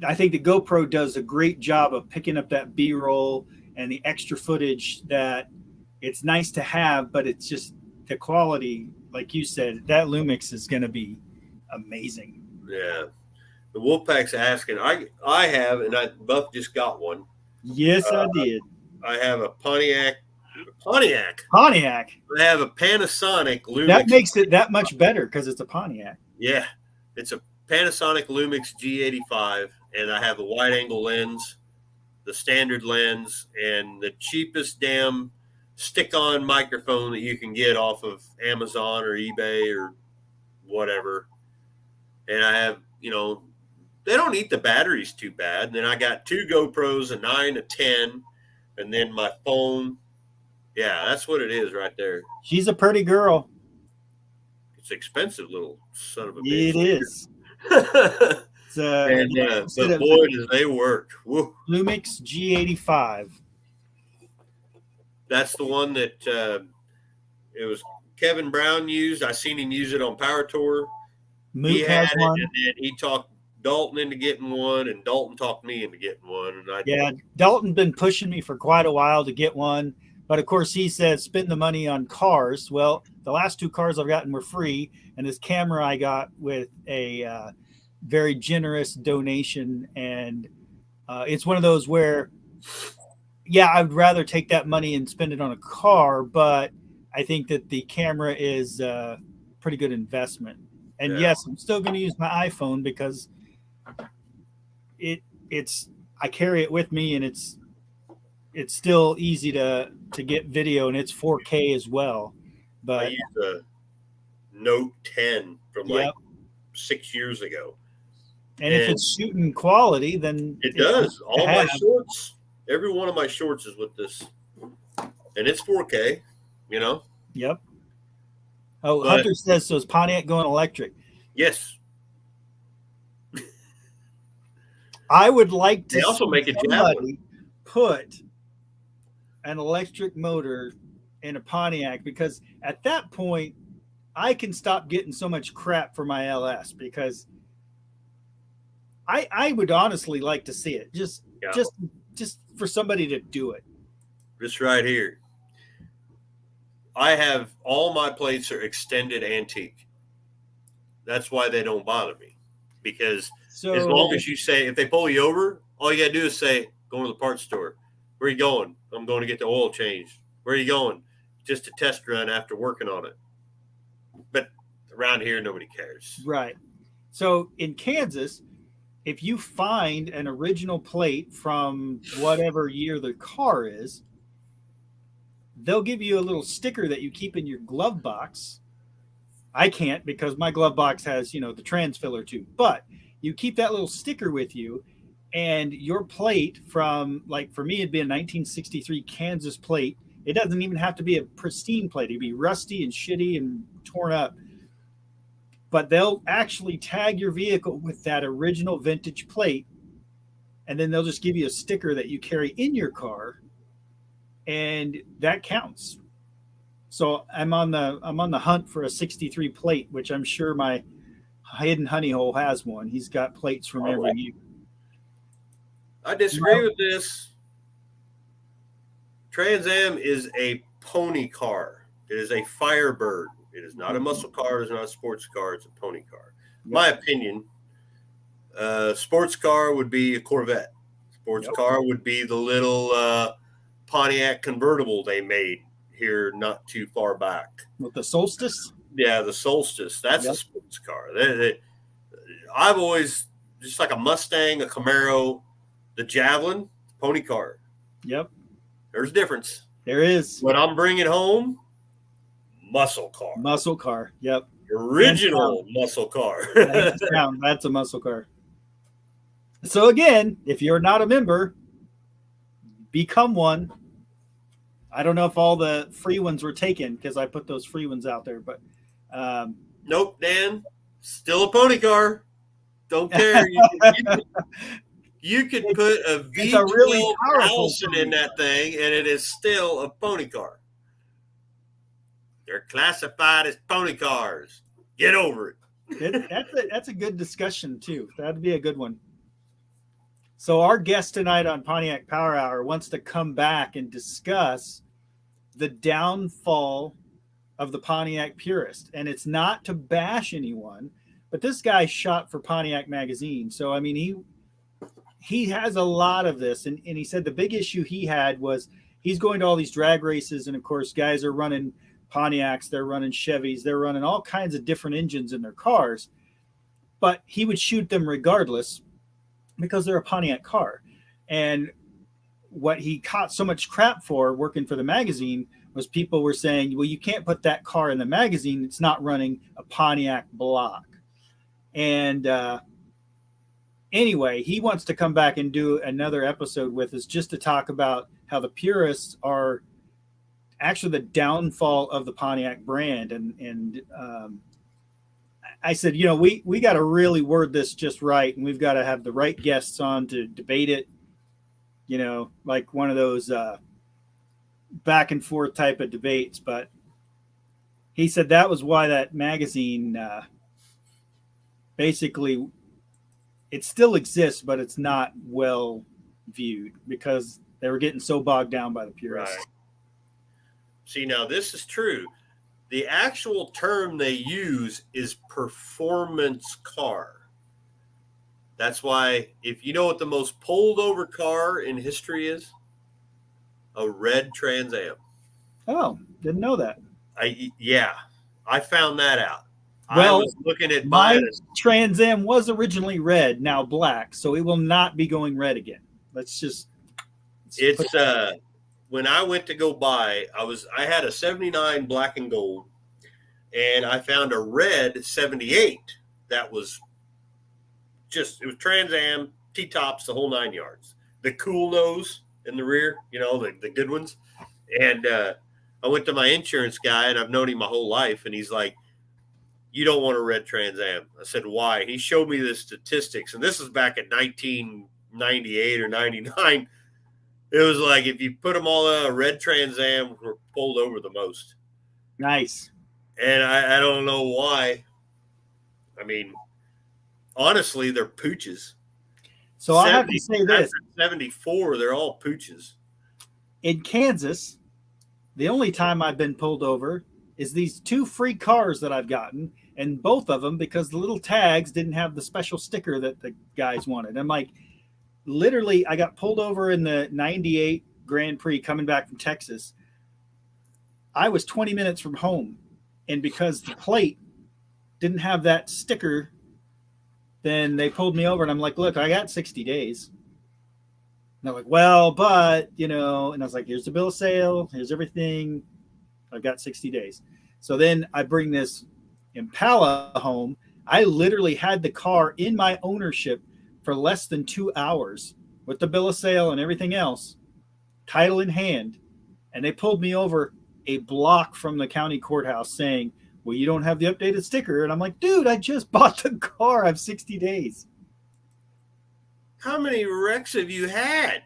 I think the GoPro does a great job of picking up that B-roll and the extra footage that it's nice to have, but it's just the quality, like you said, that Lumix is going to be amazing. Yeah. The Wolfpack's asking, I have, and Buff just got one. Yes, I did. I have a Pontiac. I have a Panasonic Lumix. That makes it that much better because it's a Pontiac. Yeah. It's a Panasonic Lumix G85, and I have a wide angle lens, the standard lens, and the cheapest damn stick-on microphone that you can get off of Amazon or eBay or whatever. And I have, they don't eat the batteries too bad. And then I got 2 GoPros, a 9, a 10, and then my phone. Yeah, that's what it is right there. She's a pretty girl. It's expensive, little son of a bitch. It is. But boy, do they work. Woo. Lumix G85. That's the one that it was Kevin Brown used. I seen him use it on Power Tour. He had it, and then he talked Dalton into getting one, and Dalton talked me into getting one. And Dalton's been pushing me for quite a while to get one, but of course he says spend the money on cars. Well, the last 2 cars I've gotten were free, and this camera I got with a very generous donation, and It's one of those where, yeah, I'd rather take that money and spend it on a car, but I think that the camera is a pretty good investment. And Yeah. yes, I'm still going to use my iPhone because it's I carry it with me, and it's still easy to get video, and it's 4K as well. I But use a Note 10 from like yep, 6 years ago. and if And it's shooting quality, then it it's nice does. to All my have. shorts, every one of my shorts is with this. And it's 4K, you know? Yep. Oh, But Hunter says so. Is Pontiac going electric? yes, I would like they to also see make a Javelin. somebody put an electric motor in a Pontiac, because at that point I can stop getting so much crap for my LS, because I would honestly like to see it, Yeah, just just for somebody to do it. this right here. I have all my plates are extended antique. That's why they don't bother me. Because as long So as you say, if they pull you over, all you got to do is say, going to the parts store. Where are you going? I'm going to get the oil changed. Where are you going? Just a test run after working on it. But around here, nobody cares. right. So in Kansas, if you find an original plate from whatever year the car is, they'll give you a little sticker that you keep in your glove box. I can't, because my glove box has, the trans filler tube. But you keep that little sticker with you, and your plate from, like, for me, it'd be a 1963 Kansas plate. It doesn't even have to be a pristine plate. It'd be rusty and shitty and torn up. But they'll actually tag your vehicle with that original vintage plate, and then they'll just give you a sticker that you carry in your car, and that counts. So I'm on the hunt for a 63 plate, which I'm sure my hidden honey hole has one. He's got plates from every year. I disagree with this. Trans Am is a pony car. It is a Firebird. It is not a muscle car. It is not a sports car. It's a pony car. Yep. My opinion. Sports car would be a Corvette. Sports Yep. car would be the little Pontiac convertible they made here not too far back. With the Solstice? Yeah, the Solstice. That's Yep. a sports car. I've always, just like a Mustang, a Camaro, the Javelin, pony car. Yep. There's a difference. There is. What I'm bringing home, muscle car. Muscle car. Yep. Original muscle car. That's a muscle car. So again, if you're not a member, become one. I don't know if all the free ones were taken, because I put those free ones out there, but nope, Dan. Still a pony car. Don't care. You could put a V12 really Allison in that thing, and it is still a pony car. They're classified as pony cars. Get over it. That's a good discussion too. That'd be a good one. So our guest tonight on Pontiac Power Hour wants to come back and discuss the downfall of the Pontiac purist. And it's not to bash anyone, but this guy shot for Pontiac magazine. So, I mean, he has a lot of this. And he said the big issue he had was he's going to all these drag races. And of course, guys are running Pontiacs, they're running Chevys, they're running all kinds of different engines in their cars. But he would shoot them regardless, because they're a Pontiac car. And what he caught so much crap for working for the magazine was people were saying, well, you can't put that car in the magazine. It's not running a Pontiac block. And anyway, he wants to come back and do another episode with us, just to talk about how the purists are actually the downfall of the Pontiac brand. And I said, we got to really word this just right, and we've got to have the right guests on to debate it, like one of those back and forth type of debates. But he said that was why that magazine basically, it still exists, but it's not well viewed, because they were getting so bogged down by the purists. Right. See, now this is true. The actual term they use is performance car. That's why, if you know what the most pulled over car in history is, a red Trans Am. Oh, didn't know that. Yeah, I found that out. I Well, was looking at buying my a. Trans Am was originally red, now black, so it will not be going red again. Let's put It's that out there. when I went to go buy, I had a 79 black and gold, and I found a red 78 that was it was Trans Am, T tops, the whole 9 yards. The cool nose in the rear, the good ones. And I went to my insurance guy, and I've known him my whole life, and he's like, "You don't want a red Trans Am." I said, "Why?" He showed me the statistics, and this is back in 1998 or 99. It was like, if you put them all in, a red Trans Am were pulled over the most. Nice. And I don't know why. I mean, honestly, they're pooches. So I'll have to say After this: 74, they're all pooches. in Kansas, the only time I've been pulled over is these two free cars that I've gotten, and both of them because the little tags didn't have the special sticker that the guys wanted. I'm like, literally, I got pulled over in the '98 Grand Prix coming back from Texas. I was 20 minutes from home, and because the plate didn't have that sticker, then they pulled me over, and I'm like, look, I got 60 days. And they're like, well, but, and I was like, here's the bill of sale, here's everything. I've got 60 days. So then I bring this Impala home. I literally had the car in my ownership for less than 2 hours with the bill of sale and everything else, title in hand. And they pulled me over a block from the county courthouse saying, well, you don't have the updated sticker. And I'm like, dude, I just bought the car. I have 60 days. How many wrecks have you had?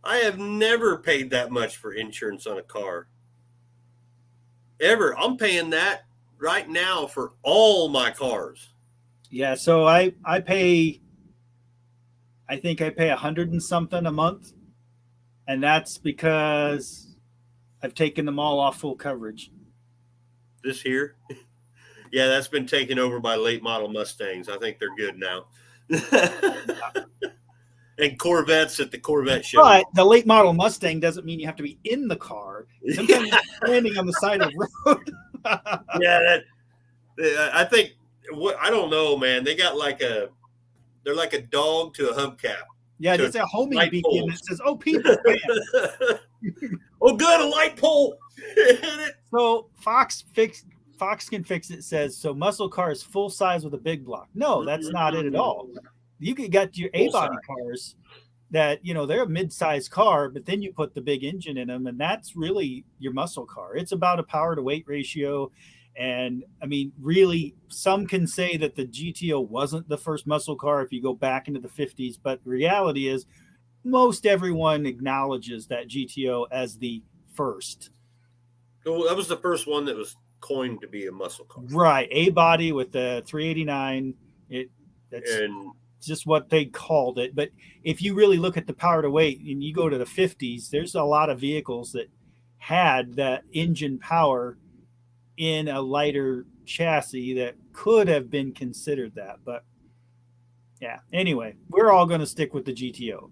I have never paid that much for insurance on a car. Ever. I'm paying that right now for all my cars. Yeah, so I pay, I think I pay 100 and something a month. And that's because I've taken them all off full coverage. This here? Yeah, that's been taken over by late model Mustangs. I think they're good now. And Corvettes at the Corvette show. But the late model Mustang doesn't mean you have to be in the car. Sometimes you're standing on the side of the road. Yeah, I think, I don't know, man. They got they're like a dog to a hubcap. Yeah, it's a homing light beacon poles. that says, oh, people, bam. Oh, good, a light pole. So Fox can fix it, says, so muscle car is full size with a big block. No, that's not it at all. You got your A-body cars that, they're a mid-sized car, but then you put the big engine in them, and that's really your muscle car. It's about a power to weight ratio. And I mean, really, some can say that the GTO wasn't the first muscle car if you go back into the 50s, but the reality is most everyone acknowledges that GTO as the first. Well, that was the first one that was coined to be a muscle car. Right. A-body with the 389. That's just what they called it. But if you really look at the power to weight and you go to the 50s, there's a lot of vehicles that had that engine power in a lighter chassis that could have been considered that. But yeah, anyway, we're all going to stick with the GTO.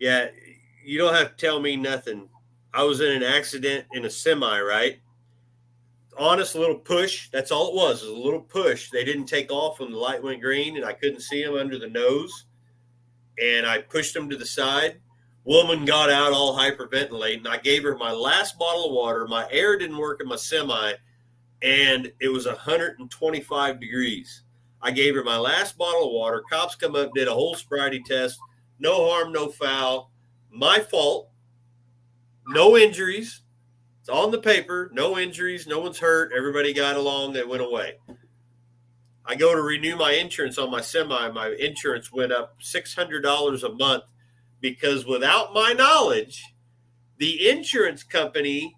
Yeah, you don't have to tell me nothing. I was in an accident in a semi, right? Honest little push. That's all it was a little push. They didn't take off when the light went green, and I couldn't see them under the nose. And I pushed them to the side. Woman got out all hyperventilating. I gave her my last bottle of water. My air didn't work in my semi, and it was 125 degrees. I gave her my last bottle of water. Cops come up, did a whole sobriety test. No harm, no foul. My fault. No injuries. It's on the paper. No injuries. No one's hurt. Everybody got along. They went away. I go to renew my insurance on my semi. My insurance went up $600 a month because without my knowledge, the insurance company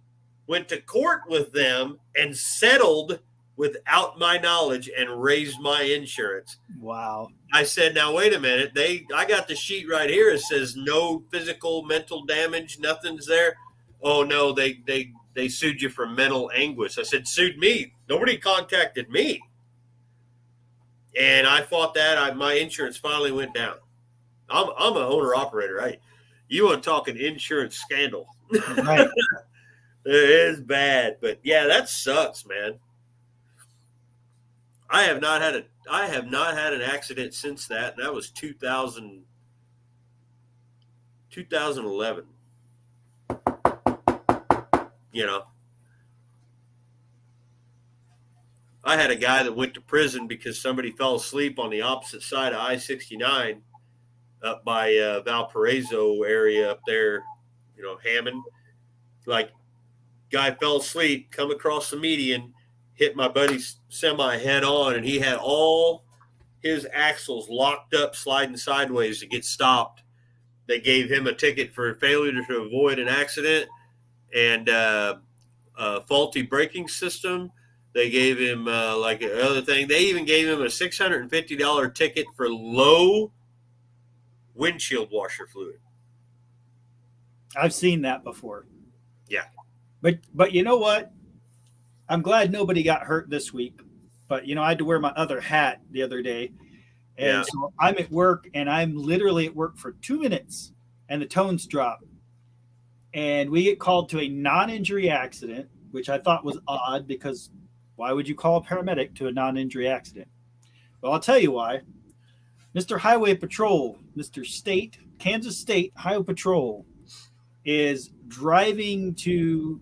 went to court with them and settled without my knowledge and raised my insurance. Wow. I said, now, wait a minute. I got the sheet right here. It says no physical, mental damage. Nothing's there. Oh, no, they sued you for mental anguish. I said, sued me. Nobody contacted me. and I fought that. My insurance finally went down. I'm an owner operator. You want to talk an insurance scandal? Right. It is bad, but yeah, that sucks, man. I have not had an accident since that. And that was 2011. You know, I had a guy that went to prison because somebody fell asleep on the opposite side of I-69 up by Valparaiso area up there, Hammond. Like, guy fell asleep, come across the median, hit my buddy's semi head on, and he had all his axles locked up, sliding sideways to get stopped. They gave him a ticket for failure to avoid an accident and a faulty braking system. They gave him like another thing. They even gave him a $650 ticket for low windshield washer fluid. I've seen that before. Yeah. But you know what? I'm glad nobody got hurt this week. But I had to wear my other hat the other day. And so I'm at work, and I'm literally at work for 2 minutes, and the tones drop. And we get called to a non-injury accident, which I thought was odd, because why would you call a paramedic to a non-injury accident? Well, I'll tell you why. Mr. Highway Patrol, Mr. Kansas State Highway Patrol, is driving to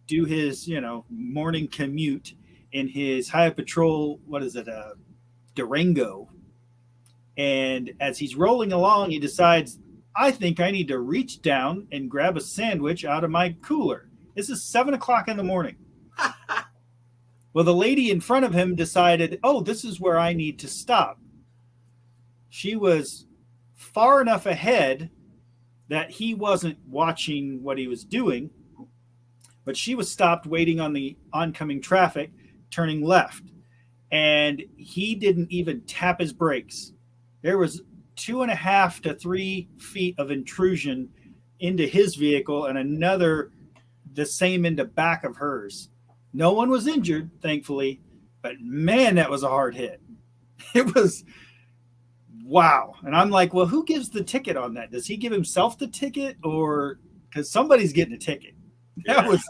do his, morning commute in his Highway Patrol, Durango. And as he's rolling along, he decides, I think I need to reach down and grab a sandwich out of my cooler. This is 7 o'clock in the morning. Well, the lady in front of him decided, oh, this is where I need to stop. She was far enough ahead that he wasn't watching what he was doing, but she was stopped waiting on the oncoming traffic, turning left. And he didn't even tap his brakes. There was 2.5 to 3 feet of intrusion into his vehicle and another the same into back of hers. No one was injured, thankfully, but man, that was a hard hit. It was wow. And I'm like, well, who gives the ticket on that? Does he give himself the ticket, or because somebody's getting a ticket? That was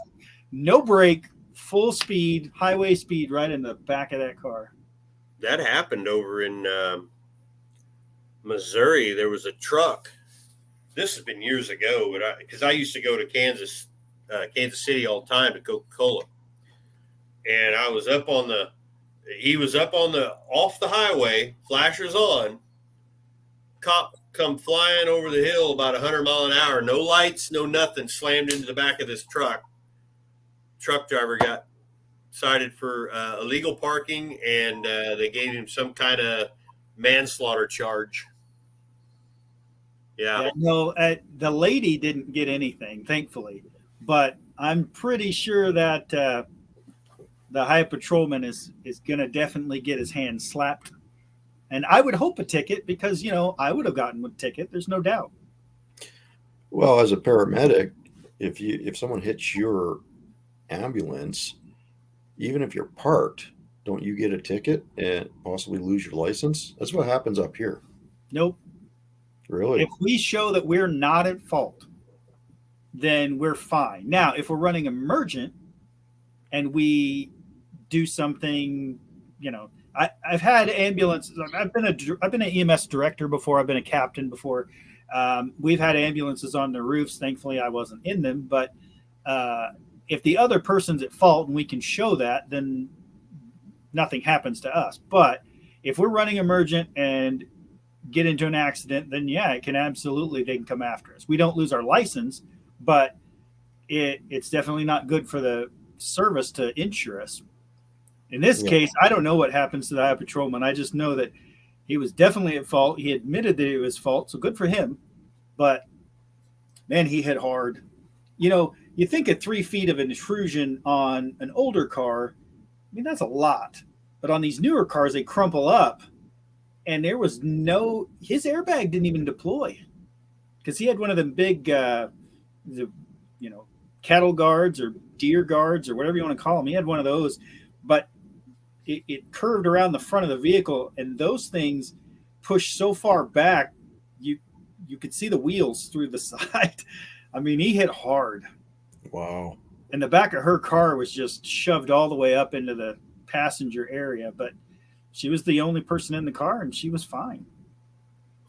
no brake, full speed, highway speed right in the back of that car. That happened over in Missouri. There was a truck. This has been years ago, but because I used to go to Kansas City all the time to Coca-Cola, and I was he was up on off the highway, flashers on. Cop come flying over the hill about 100 mile an hour, no lights, no nothing, slammed into the back of this truck. Truck driver got cited for illegal parking, and they gave him some kind of manslaughter charge. Yeah. No, the lady didn't get anything, thankfully, but I'm pretty sure that the highway patrolman is going to definitely get his hand slapped. And I would hope a ticket, because, I would have gotten a ticket. There's no doubt. Well, as a paramedic, if someone hits your ambulance, even if you're parked, don't you get a ticket and possibly lose your license? That's what happens up here. Nope. Really? If we show that we're not at fault, then we're fine. Now, if we're running emergent and we do something, I've had ambulances. I've been an EMS director before. I've been a captain before. We've had ambulances on the roofs. Thankfully, I wasn't in them. But if the other person's at fault and we can show that, then nothing happens to us. But if we're running emergent and get into an accident, then they can come after us. We don't lose our license, but it's definitely not good for the service to insure us. In this case, I don't know what happens to the highway patrolman. I just know that he was definitely at fault. He admitted that it was fault, so good for him. But man, he hit hard. You think of 3 feet of intrusion on an older car, that's a lot. But on these newer cars, they crumple up, and there was his airbag didn't even deploy, because he had one of them big, cattle guards or deer guards or whatever you want to call them. He had one of those, but it curved around the front of the vehicle, and those things pushed so far back, you could see the wheels through the side. I mean, he hit hard. Wow. And the back of her car was just shoved all the way up into the passenger area, but she was the only person in the car, and she was fine.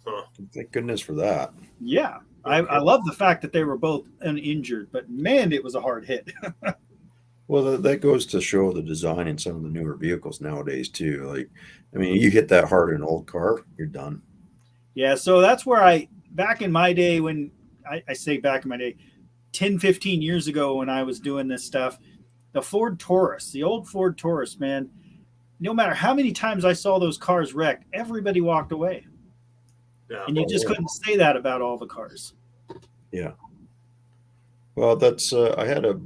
Huh. Thank goodness for that. Yeah, I love the fact that they were both uninjured, but man, it was a hard hit. Well, that goes to show the design in some of the newer vehicles nowadays too. Like, I mean, you hit that hard in an old car, you're done. Yeah, so that's where back in my day, when I say back in my day, 10, 15 years ago when I was doing this stuff, the Ford Taurus, the old Ford Taurus, man, no matter how many times I saw those cars wrecked, everybody walked away. Yeah. And you just couldn't say that about all the cars. Yeah. Well, that's I had a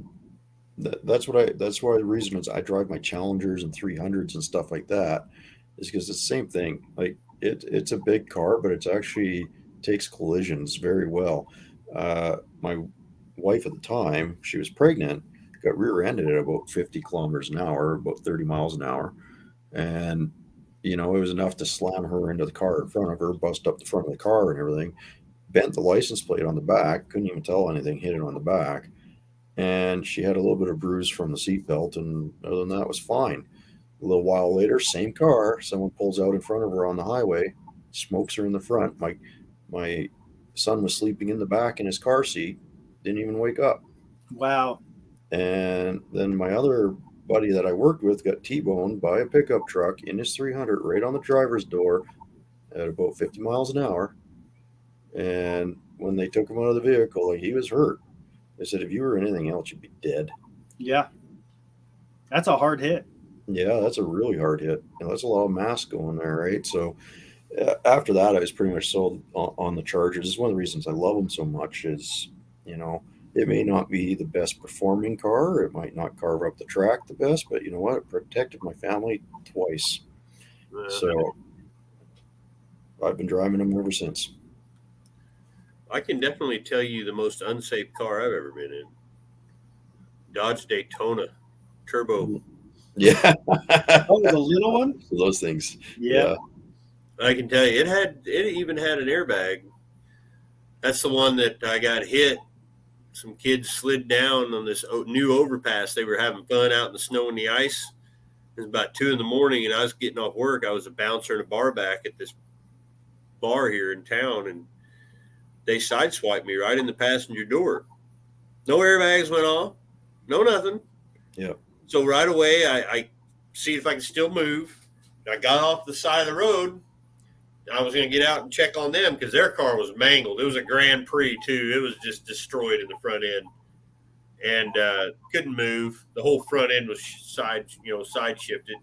that's why the reason is I drive my Challengers and 300s and stuff like that is because it's the same thing. Like it's a big car, but it's actually takes collisions very well. My wife at the time, she was pregnant, got rear-ended at about 50 kilometers an hour, about 30 miles an hour, and it was enough to slam her into the car in front of her, bust up the front of the car and everything, bent the license plate on the back, couldn't even tell anything, hit it on the back. And she had a little bit of bruise from the seatbelt, and other than that, was fine. A little while later, same car, someone pulls out in front of her on the highway, smokes her in the front. My son was sleeping in the back in his car seat, didn't even wake up. Wow. And then my other buddy that I worked with got T-boned by a pickup truck in his 300 right on the driver's door at about 50 miles an hour. And when they took him out of the vehicle, like, he was hurt. They said, if you were anything else, you'd be dead. Yeah. That's a hard hit. Yeah, that's a really hard hit. And that's a lot of mass going there, right? So after that, I was pretty much sold on the Chargers. It's one of the reasons I love them so much is, it may not be the best performing car. It might not carve up the track the best, but you know what? It protected my family twice. So I've been driving them ever since. I can definitely tell you the most unsafe car I've ever been in. Dodge Daytona Turbo. Yeah. Oh, the little one? Those things. Yeah. I can tell you, it even had an airbag. That's the one that I got hit. Some kids slid down on this new overpass. They were having fun out in the snow and the ice. It was about 2 a.m, and I was getting off work. I was a bouncer and a bar back at this bar here in town, and they sideswiped me right in the passenger door. No airbags went off. No nothing. Yeah. So right away, I see if I can still move. I got off the side of the road. I was going to get out and check on them because their car was mangled. It was a Grand Prix, too. It was just destroyed in the front end and couldn't move. The whole front end was side shifted.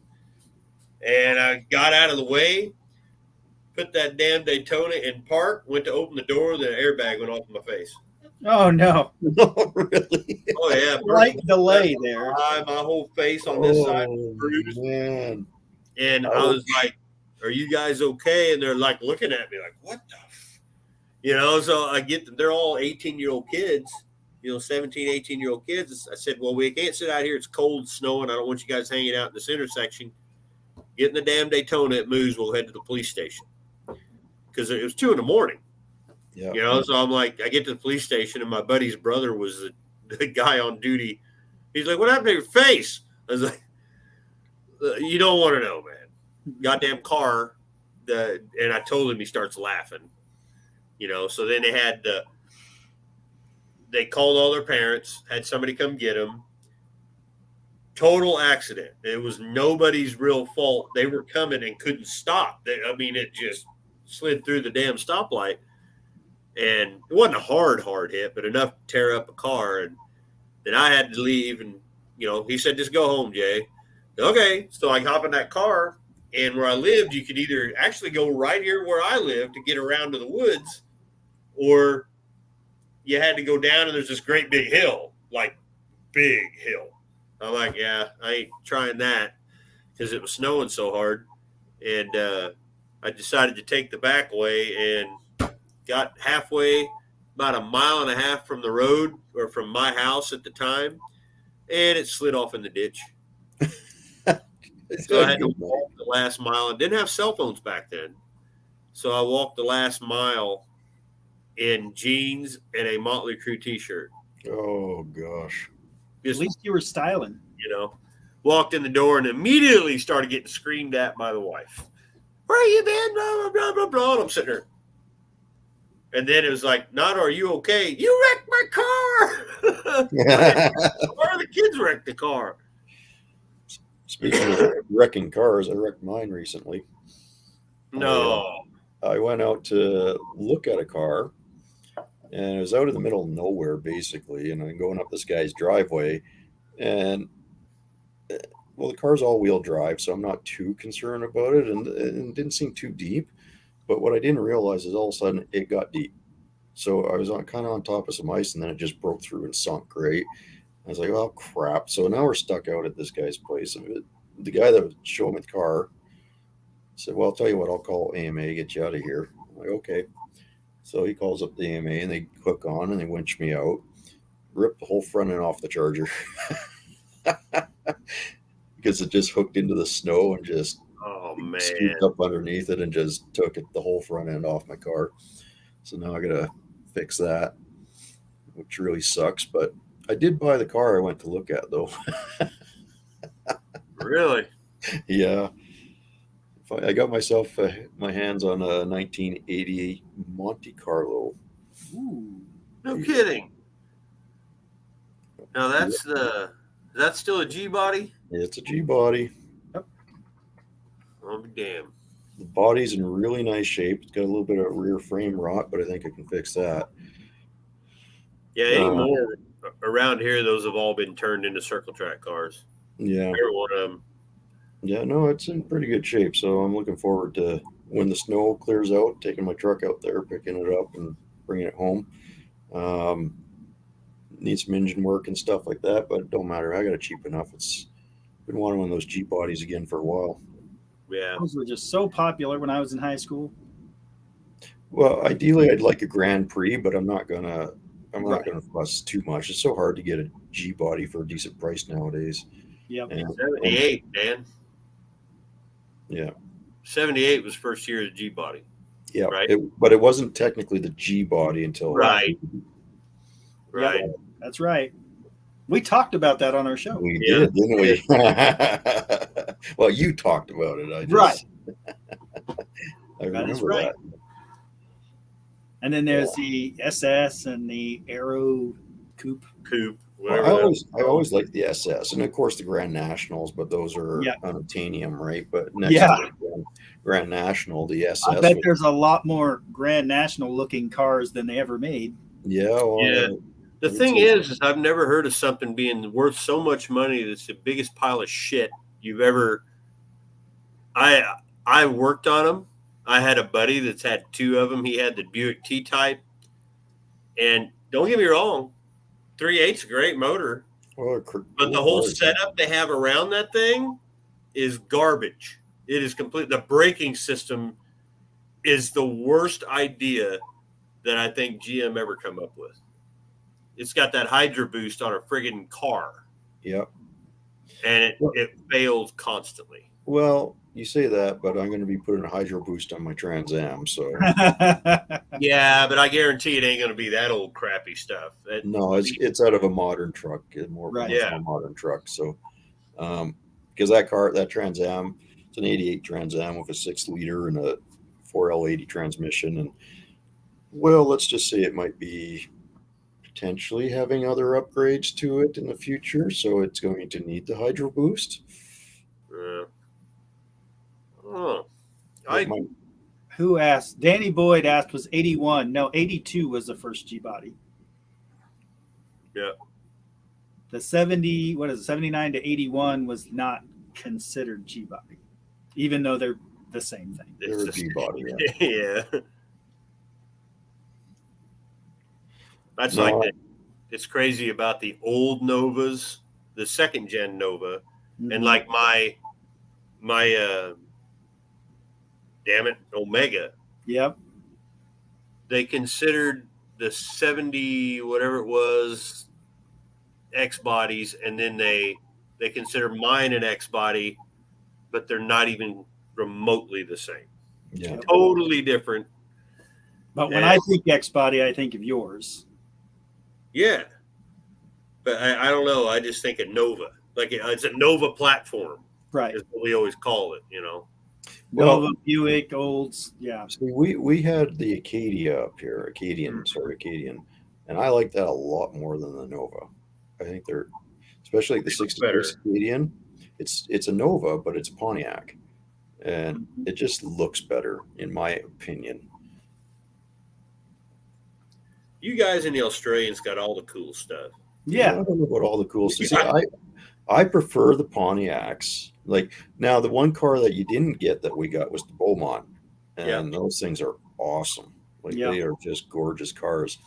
And I got out of the way, put that damn Daytona in park, went to open the door, the airbag went off in my face. Oh, no. No, really? Oh, yeah. Slight delay there. My whole face on this side was bruised. Man. And I was like, are you guys okay? And they're like looking at me like, what the so I get them. They're all 18-year-old kids, 17, 18-year-old kids. I said, well, we can't sit out here. It's cold, snowing. I don't want you guys hanging out in this intersection. Get in the damn Daytona. It moves. We'll head to the police station. Because it was 2 a.m. Yeah. So I'm like, I get to the police station, and my buddy's brother was the guy on duty. He's like, what happened to your face? I was like, you don't want to know, man. Goddamn car. And I told him, he starts laughing. So then they called all their parents, had somebody come get them. Total accident. It was nobody's real fault. They were coming and couldn't stop. It just slid through the damn stoplight. And it wasn't a hard hit, but enough to tear up a car. And then I had to leave. And, he said, just go home, Jay. Okay. So I hop in that car. And where I lived, you could either actually go right here where I live to get around to the woods, or you had to go down and there's this great big hill, like big hill. I'm like, yeah, I ain't trying that because it was snowing so hard. And I decided to take the back way and got halfway, about 1.5 miles from the road, or from my house at the time, and it slid off in the ditch. So I had to walk the last mile and didn't have cell phones back then. So I walked the last mile in jeans and a Motley Crue t-shirt. Oh gosh. At Just, least you were styling. walked in the door and immediately started getting screamed at by the wife. Where you been? Blah, blah, blah, blah, blah. And I'm sitting there. And then it was like, Nada, are you okay? You wrecked my car. Why are the kids wrecked the car? Speaking of wrecking cars, I wrecked mine recently. No. I went out to look at a car, and it was out in the middle of nowhere, basically. And I'm going up this guy's driveway, and well, the car's all-wheel drive, so I'm not too concerned about it, and it didn't seem too deep. But what I didn't realize is all of a sudden it got deep. So I was kind of on top of some ice, and then it just broke through and sunk. Right? I was like, "Oh crap!" So now we're stuck out at this guy's place. The guy that was showing me the car said, "Well, I'll tell you what. I'll call AMA, get you out of here." I'm like, "Okay." So he calls up the AMA, and they hook on, and they winch me out, rip the whole front end off the Charger because it just hooked into the snow and just scooped up underneath it and just took the whole front end off my car. So now I gotta fix that, which really sucks. But I did buy the car I went to look at, though. Really? Yeah. I got myself my hands on a 1988 Monte Carlo. Ooh. No kidding. Now is that still a G body? It's a G body. Oh damn. The body's in really nice shape. It's got a little bit of rear frame rot, but I think I can fix that. Yeah, anymore around here, those have all been turned into circle track cars. Yeah. Every one of them. Yeah, no, it's in pretty good shape. So I'm looking forward to when the snow clears out, taking my truck out there, picking it up, and bringing it home. Need some engine work and stuff like that, but it don't matter. I got it cheap enough. It's been wanting one of those Jeep bodies again for a while. Yeah. Those were just so popular when I was in high school. Well, ideally, I'd like a Grand Prix, but I'm not gonna fuss too much. It's so hard to get a G body for a decent price nowadays. Yep. 78, Dan. Yeah. 78 was first year of the G body. Yeah. Right. But it wasn't technically the G body until Right. Yep, that's right. We talked about that on our show. We did, didn't we? Well, you talked about it. Right. I remember right. that. And then there's the SS and the Aero Coupe. Well, I always liked the SS, and of course the Grand Nationals, but those are unobtainium, right? But next to the Grand National, the SS. I bet there's a lot more Grand National looking cars than they ever made. Yeah. Well, the thing is I've never heard of something being worth so much money that's the biggest pile of shit you've ever. I worked on them. I had a buddy that's had two of them. He had the Buick T-Type, and don't get me wrong, 3.8's a great motor, but the whole setup they have around that thing is garbage. It is complete. The braking system is the worst idea that I think GM ever come up with. It's got that Hydro Boost on a friggin' car. Yep. And it fails constantly. Well, you say that, but I'm going to be putting a Hydro Boost on my Trans Am, so. Yeah, but I guarantee it ain't going to be that old crappy stuff. No, it's out of a modern truck, more of a modern truck. So, because that Trans Am, it's an 88 Trans Am with a 6-liter and a 4L80 transmission, and well, let's just say it might be potentially having other upgrades to it in the future, so it's going to need the Hydro Boost. Who asked? Danny Boyd asked, was 81? No, 82 was the first G body. Yeah. The 79 to 81 was not considered G body, even though they're the same thing. They're a G body. Yeah. That's like that. It's crazy about the old Novas, the second gen Nova, and like my Omega. Yep. They considered the 70 whatever it was X bodies, and then they consider mine an X body, but they're not even remotely the same. Yeah. Totally different. But when I think X body, I think of yours. Yeah. But I don't know. I just think of Nova. Like it's a Nova platform. Right. Is what we always call it, you know. Nova, Well, Buick, Olds. Yeah. see, we had the Acadia up here, Acadian, and I like that a lot more than the Nova. I think they're, especially like the 66 Acadian, it's a Nova, but it's a Pontiac, and it just looks better in my opinion. You guys and the Australians got all the cool stuff. Yeah. I don't know about all the cool stuff. See, I prefer the Pontiacs. Like now, the one car that you didn't get that we got was the Beaumont, and those things are awesome. Like they are just gorgeous cars.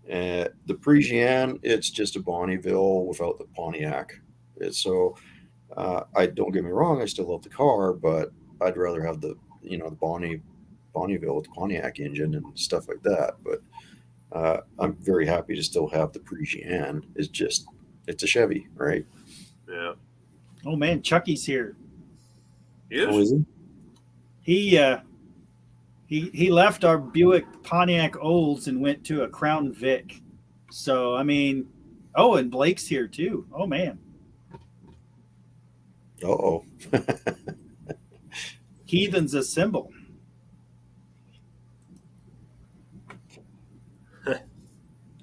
The Parisienne, it's just a Bonneville without the Pontiac. I don't get me wrong, I still love the car, but I'd rather have the Bonneville with the Pontiac engine and stuff like that. But I'm very happy to still have the Parisienne. It's a Chevy, right? Yeah. Oh man, Chucky's here. Yes. Oh, is he? He left our Buick Pontiac Olds and went to a Crown Vic. So I mean, oh, and Blake's here too. Oh man. Uh-oh. Heathen's a symbol.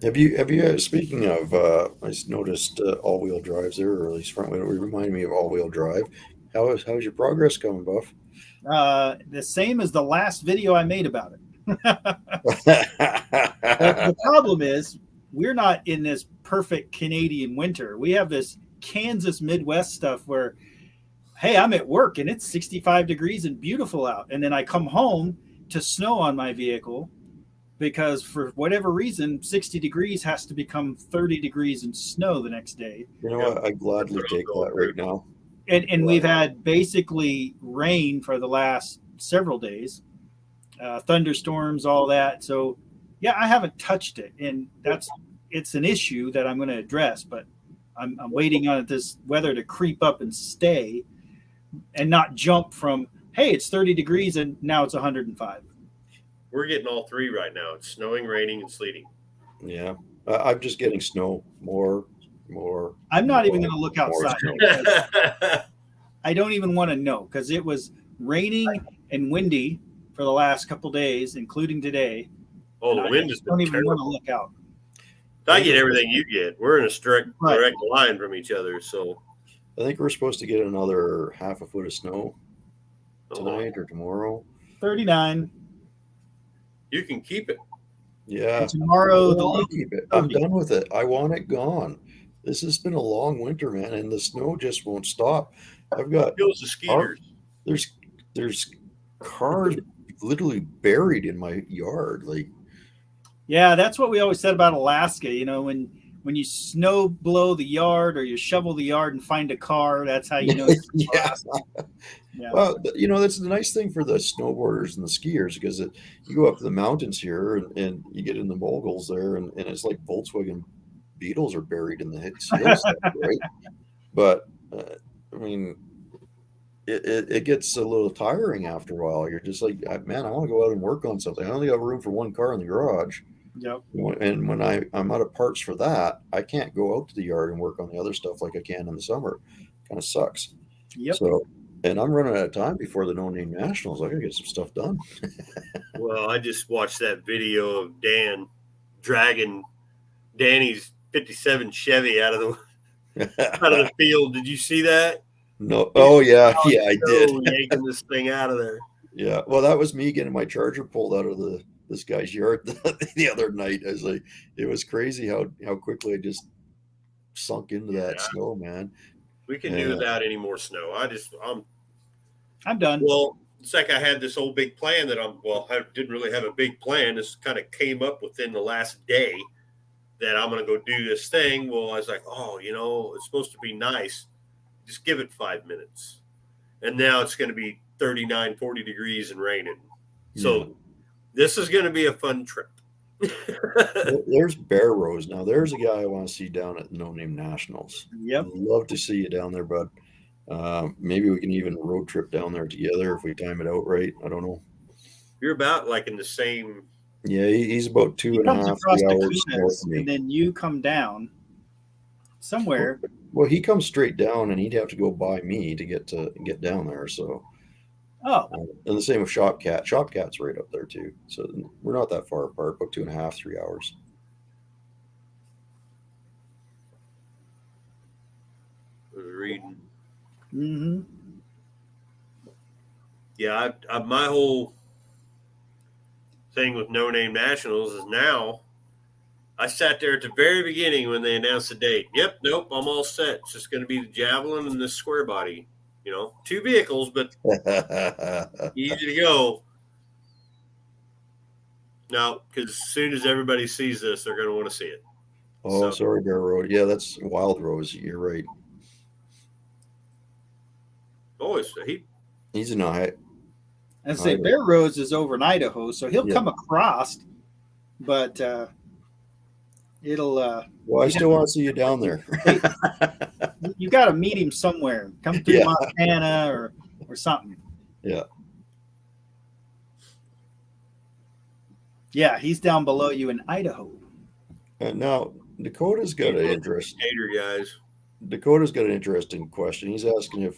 Have you speaking of I noticed all-wheel drives there, or at least front wheel. It reminded me of all-wheel drive. How's your progress coming, Buff? The same as the last video I made about it. The problem is we're not in this perfect Canadian winter. We have this Kansas Midwest stuff where, hey, I'm at work and it's 65 degrees and beautiful out. And then I come home to snow on my vehicle because for whatever reason, 60 degrees has to become 30 degrees and snow the next day. You know what? I gladly take that right now. And we've had basically rain for the last several days, thunderstorms, all that. So, yeah, I haven't touched it. And it's an issue that I'm going to address, but I'm waiting on this weather to creep up and stay and not jump from, hey, it's 30 degrees and now it's 105. We're getting all three right now. It's snowing, raining, and sleeting. Yeah. I'm just getting snow more. I'm not even going to look outside. I don't even want to know because it was raining and windy for the last couple of days, including today. Oh, the wind is don't even want to look out. I get everything you get. We're in a direct line from each other. So I think we're supposed to get another half a foot of snow tonight or tomorrow. 39. You can keep it. Yeah. And tomorrow, keep it. I'm done with it. I want it gone. This has been a long winter, man, and the snow just won't stop. I've got the skeeters. There's cars literally buried in my yard. Like, yeah, that's what we always said about Alaska. You know, when you snow blow the yard or you shovel the yard and find a car, that's how you know. Yeah. Well, you know, that's the nice thing for the snowboarders and the skiers because you go up to the mountains here and you get in the moguls there, and it's like Volkswagen Beetles are buried in the seal stuff, right? But I mean, it gets a little tiring after a while. You're just like, man, I want to go out and work on something. I only got room for one car in the garage. Yep. And when I'm out of parts for that, I can't go out to the yard and work on the other stuff like I can in the summer. Kind of sucks. Yep. So, and I'm running out of time before the No Name Nationals. I gotta get some stuff done. Well, I just watched that video of Dan dragging Danny's 57 Chevy out of the field. Did you see that? No. Oh yeah, yeah, I did. Yanking this thing out of there. Yeah. Well, that was me getting my Charger pulled out of this guy's yard the other night. I was like, it was crazy how quickly I just sunk into that snow, man. We can do without any more snow. I'm done. Well, it's like I had this whole big plan that I didn't really have a big plan. This kind of came up within the last day that I'm going to go do this thing. Well, I was like, oh, you know, it's supposed to be nice. Just give it 5 minutes. And now it's going to be 39, 40 degrees and raining. So this is going to be a fun trip. There's Bear Rose. Now, there's a guy I want to see down at No Name Nationals. Yep. I'd love to see you down there, bud. Maybe we can even road trip down there together if we time it out right. I don't know. You're about like in the same. Yeah, he's about two He and a comes half, across 3 hours north Dakotas, of and me. then you come down somewhere. Well, he comes straight down, and he'd have to go by me to get down there. So, Oh, and the same with Shopcat. Shopcat's right up there too. So we're not that far apart, about 2.5, 3 hours. I was reading. mm-hmm. Yeah, my whole thing with No Name Nationals is now. I sat there at the very beginning when they announced the date. Yep, nope, I'm all set. It's just going to be the Javelin and the square body. 2 vehicles, but easy to go. No, because as soon as everybody sees this, they're going to want to see it. Oh, So, sorry, Bear Road. Yeah, that's Wild Rose. You're right. He's an eye. And say Bear Rose is over in Idaho, so he'll Yeah. come across, but it'll. Well, I still want to see you down there. You got to meet him somewhere. Come through Yeah. Montana or something. Yeah. Yeah, he's down below you in Idaho. Now Dakota's got an interest. Gator guys. Dakota's got an interesting question. He's asking if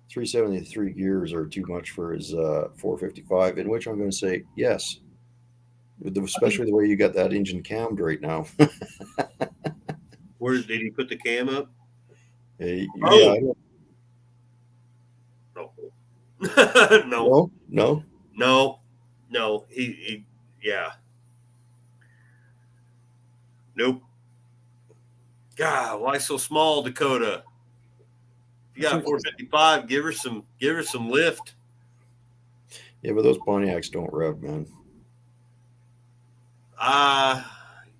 373 gears are too much for his 455, in which I'm going to say yes, especially the way you got that engine cammed right now. Where did he put the cam up? Hey, Oh. yeah, No. No. He yeah. Nope. God, why so small, Dakota? If you got 455, give her some lift. Yeah, but those Pontiacs don't rev, man.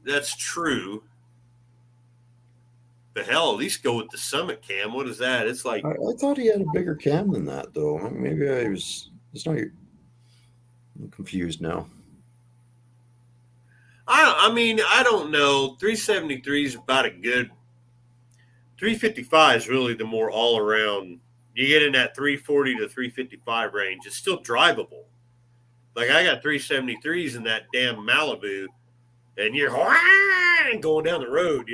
That's true. But hell, at least go with the Summit cam. What is that? It's like I thought he had a bigger cam than that, though. Maybe I was. It's not. I'm confused now. I don't know. 373 is about a good. 355 is really the more all around. You get in that 340 to 355 range. It's still drivable. Like I got 373s in that damn Malibu, and you're going down the road,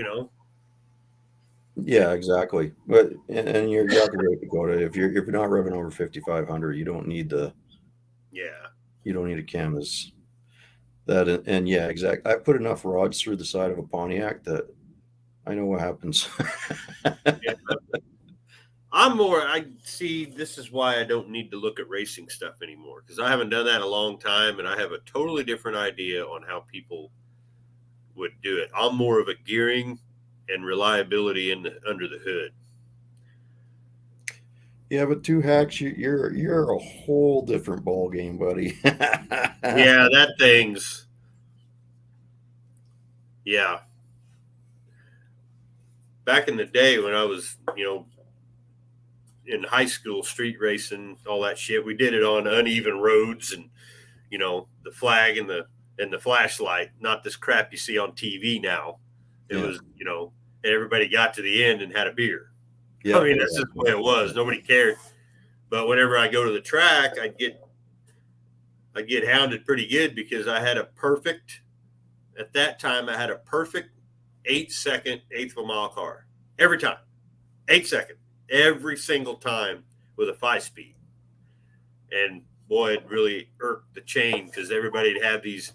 Yeah, exactly. But and you're exactly right, Dakota. If you're not revving over 5,500, you don't need a cam as that. And yeah, exactly. I put enough rods through the side of a Pontiac that I know what happens. Yeah. I see. This is why I don't need to look at racing stuff anymore, because I haven't done that in a long time, and I have a totally different idea on how people would do it. I'm more of a gearing and reliability under the hood. Yeah, but 2 hacks, you're a whole different ball game, buddy. Yeah, that thing's. Yeah. Back in the day when I was, in high school, street racing, all that shit, we did it on uneven roads and, the flag and the flashlight, not this crap you see on TV now. It was, and everybody got to the end and had a beer. Yeah, that's just the way it was. Nobody cared. But whenever I go to the track, I'd get hounded pretty good because I had at that time, I had a perfect 8-second, eighth of a mile car. Every time. 8 seconds. Every single time with a 5-speed. And boy, it really irked the chain because everybody'd have these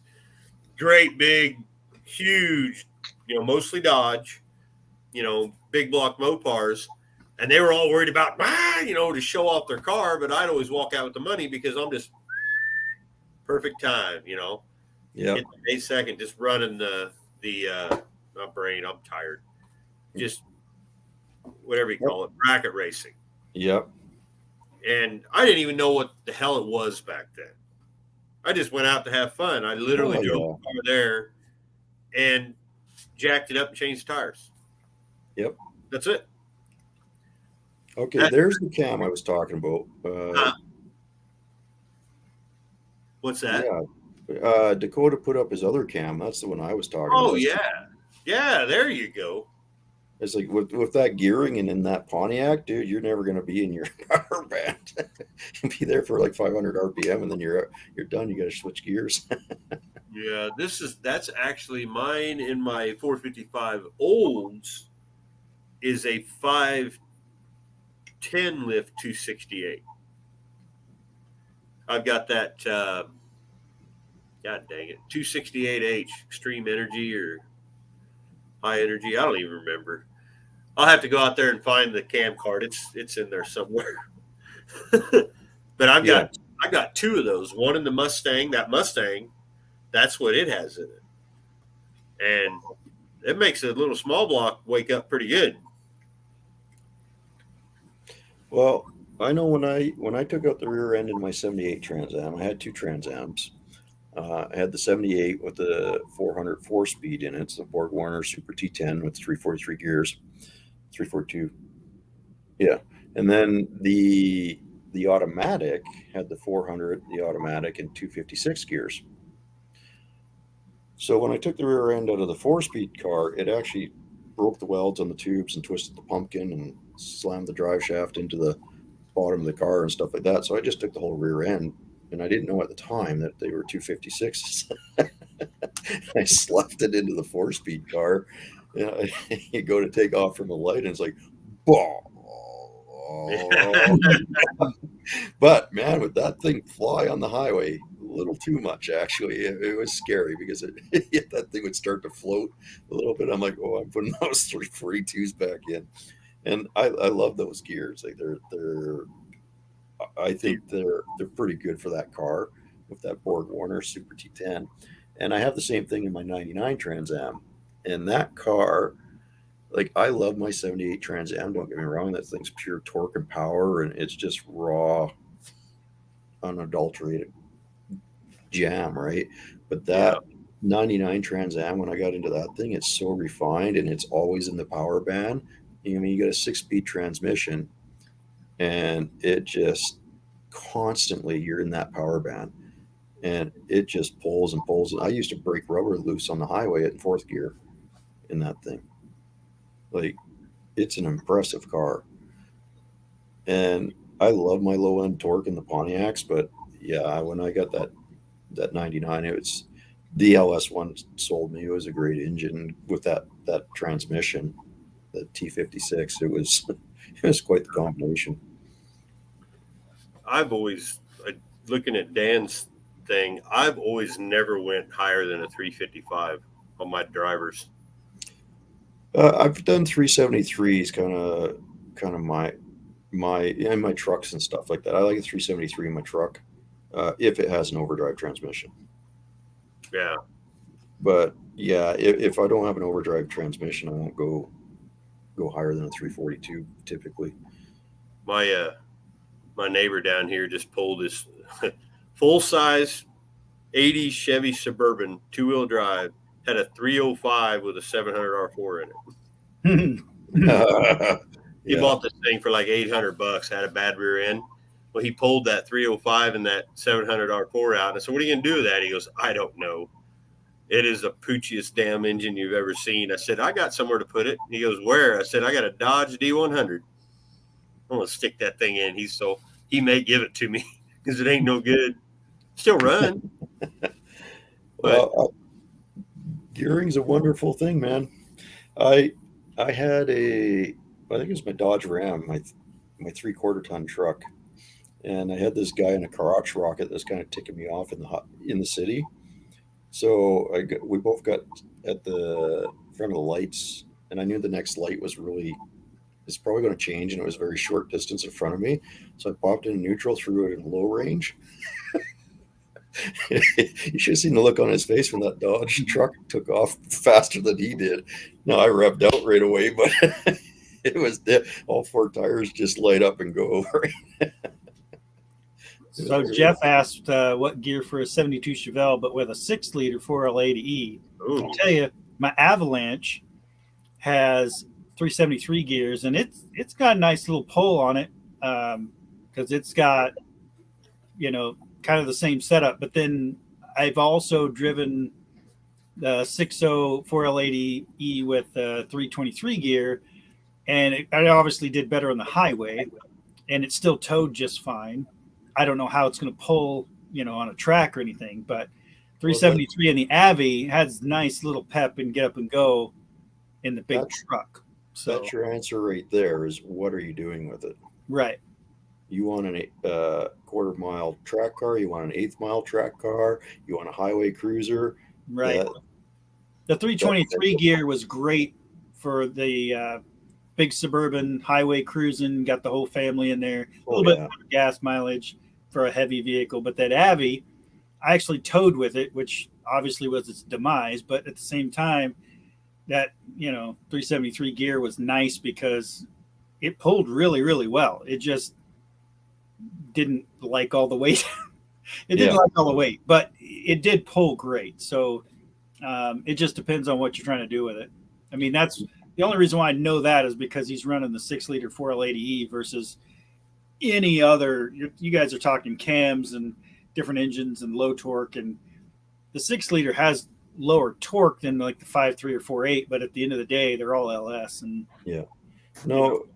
great, big, huge, mostly Dodge, big block Mopars. And they were all worried about, to show off their car. But I'd always walk out with the money because I'm just perfect time, Yeah. Hit the 8 second, just running the my brain. I'm tired. Just whatever you call it, bracket racing. Yep. And I didn't even know what the hell it was back then. I just went out to have fun. I literally drove the car there and jacked it up and changed tires. Yep. That's it. Okay, there's the cam I was talking about. What's that? Yeah. Dakota put up his other cam. That's the one I was talking about. Oh, yeah. Yeah, there you go. It's like with that gearing and in that Pontiac, dude, you're never going to be in your power band. You'll be there for like 500 RPM, and then you're done. You got to switch gears. Yeah, that's actually mine in my 455 olds is a 510 lift 268. I've got that god dang it, 268H extreme energy or high energy. I don't even remember. I'll have to go out there and find the cam card. It's in there somewhere. But Yeah. I've got two of those. One in the Mustang. That Mustang, that's what it has in it, and it makes a little small block wake up pretty good. Well, I know when I took out the rear end in my '78 Trans Am, I had two Trans Ams. I had the '78 with the 400 4-speed in it. It's the Borg Warner Super T10 with 343 gears, 342. Yeah, and then the automatic had the 400, the automatic, and 256 gears. So when I took the rear end out of the 4-speed car, it actually broke the welds on the tubes and twisted the pumpkin and slammed the drive shaft into the bottom of the car and stuff like that. So I just took the whole rear end, and I didn't know at the time that they were 256s. I slapped it into the 4-speed car. You know, you go to take off from the light, and it's like, boom. But man, would that thing fly on the highway? A little too much, actually. It was scary because that thing would start to float a little bit. I'm like, oh, I'm putting those 342s back in, and I love those gears. Like I think they're pretty good for that car with that Borg Warner Super T10, and I have the same thing in my '99 Trans Am, and that car. Like I love my '78 Trans Am. Don't get me wrong; that thing's pure torque and power, and it's just raw, unadulterated jam, right? But Yeah, that '99 Trans Am, when I got into that thing, it's so refined and it's always in the power band. I mean, you got a 6-speed transmission, and it just constantly you're in that power band, and it just pulls and pulls. I used to break rubber loose on the highway in fourth gear in that thing. Like, it's an impressive car. And I love my low end torque in the Pontiacs, but yeah, when I got that '99, it was the LS1 sold me. It was a great engine with that transmission, the T56. It was it was quite the combination. I've always looking at Dan's thing. I've always never went higher than a 355 on my drivers. I've done 373s, kind of my in my trucks and stuff like that. I like a 373 in my truck if it has an overdrive transmission. Yeah, But yeah, if I don't have an overdrive transmission, I won't go higher than a 342 typically. my my neighbor down here just pulled this full size '80 Chevy Suburban 2-wheel drive. Had a 305 with a 700 R4 in it. He Yeah. bought this thing for like $800. Had a bad rear end. Well, he pulled that 305 and that 700 R4 out. And I said, "What are you gonna do with that?" He goes, "I don't know. It is the poochiest damn engine you've ever seen." I said, "I got somewhere to put it." He goes, "Where?" I said, "I got a Dodge D100. I'm gonna stick that thing in." He may give it to me because it ain't no good. Still run, but Well, gearing's a wonderful thing, man. I I had I think it was my Dodge Ram, my 3/4 ton truck, and I had this guy in a crotch rocket that's kind of ticking me off in the city. So we both got at the front of the lights, and I knew the next light was really it's probably going to change, and it was a very short distance in front of me. So I popped in neutral, threw it in low range. You should have seen the look on his face when that Dodge truck took off faster than he did. No, I revved out right away, but it was all four tires just light up and go over. So Jeff asked what gear for a 72 Chevelle, but with a 6-liter 4L80E. I'll tell you, my Avalanche has 373 gears, and it's got a nice little pull on it because it's got kind of the same setup. But then I've also driven the 6.0 4L80E with 323 gear, and it obviously did better on the highway, and it still towed just fine. I don't know how it's going to pull, on a track or anything, but 373 and the Avi has nice little pep and get up and go in the big truck. So that's your answer right there. Is what are you doing with it? right. You want a quarter-mile track car? You want an eighth-mile track car? You want a highway cruiser? Right. The 323 gear was great for the big suburban highway cruising, got the whole family in there. A little bit of gas mileage for a heavy vehicle. But that Avi, I actually towed with it, which obviously was its demise. But at the same time, that 373 gear was nice because it pulled really, really well. It just didn't like all the weight. It didn't like all the weight, but it did pull great. So it just depends on what you're trying to do with it. I mean, that's the only reason why I know that is because he's running the 6-liter 4L80E versus any other. You guys are talking cams and different engines and low torque, and the 6-liter has lower torque than like the 5.3 or 4.8, but at the end of the day, they're all LS. And no,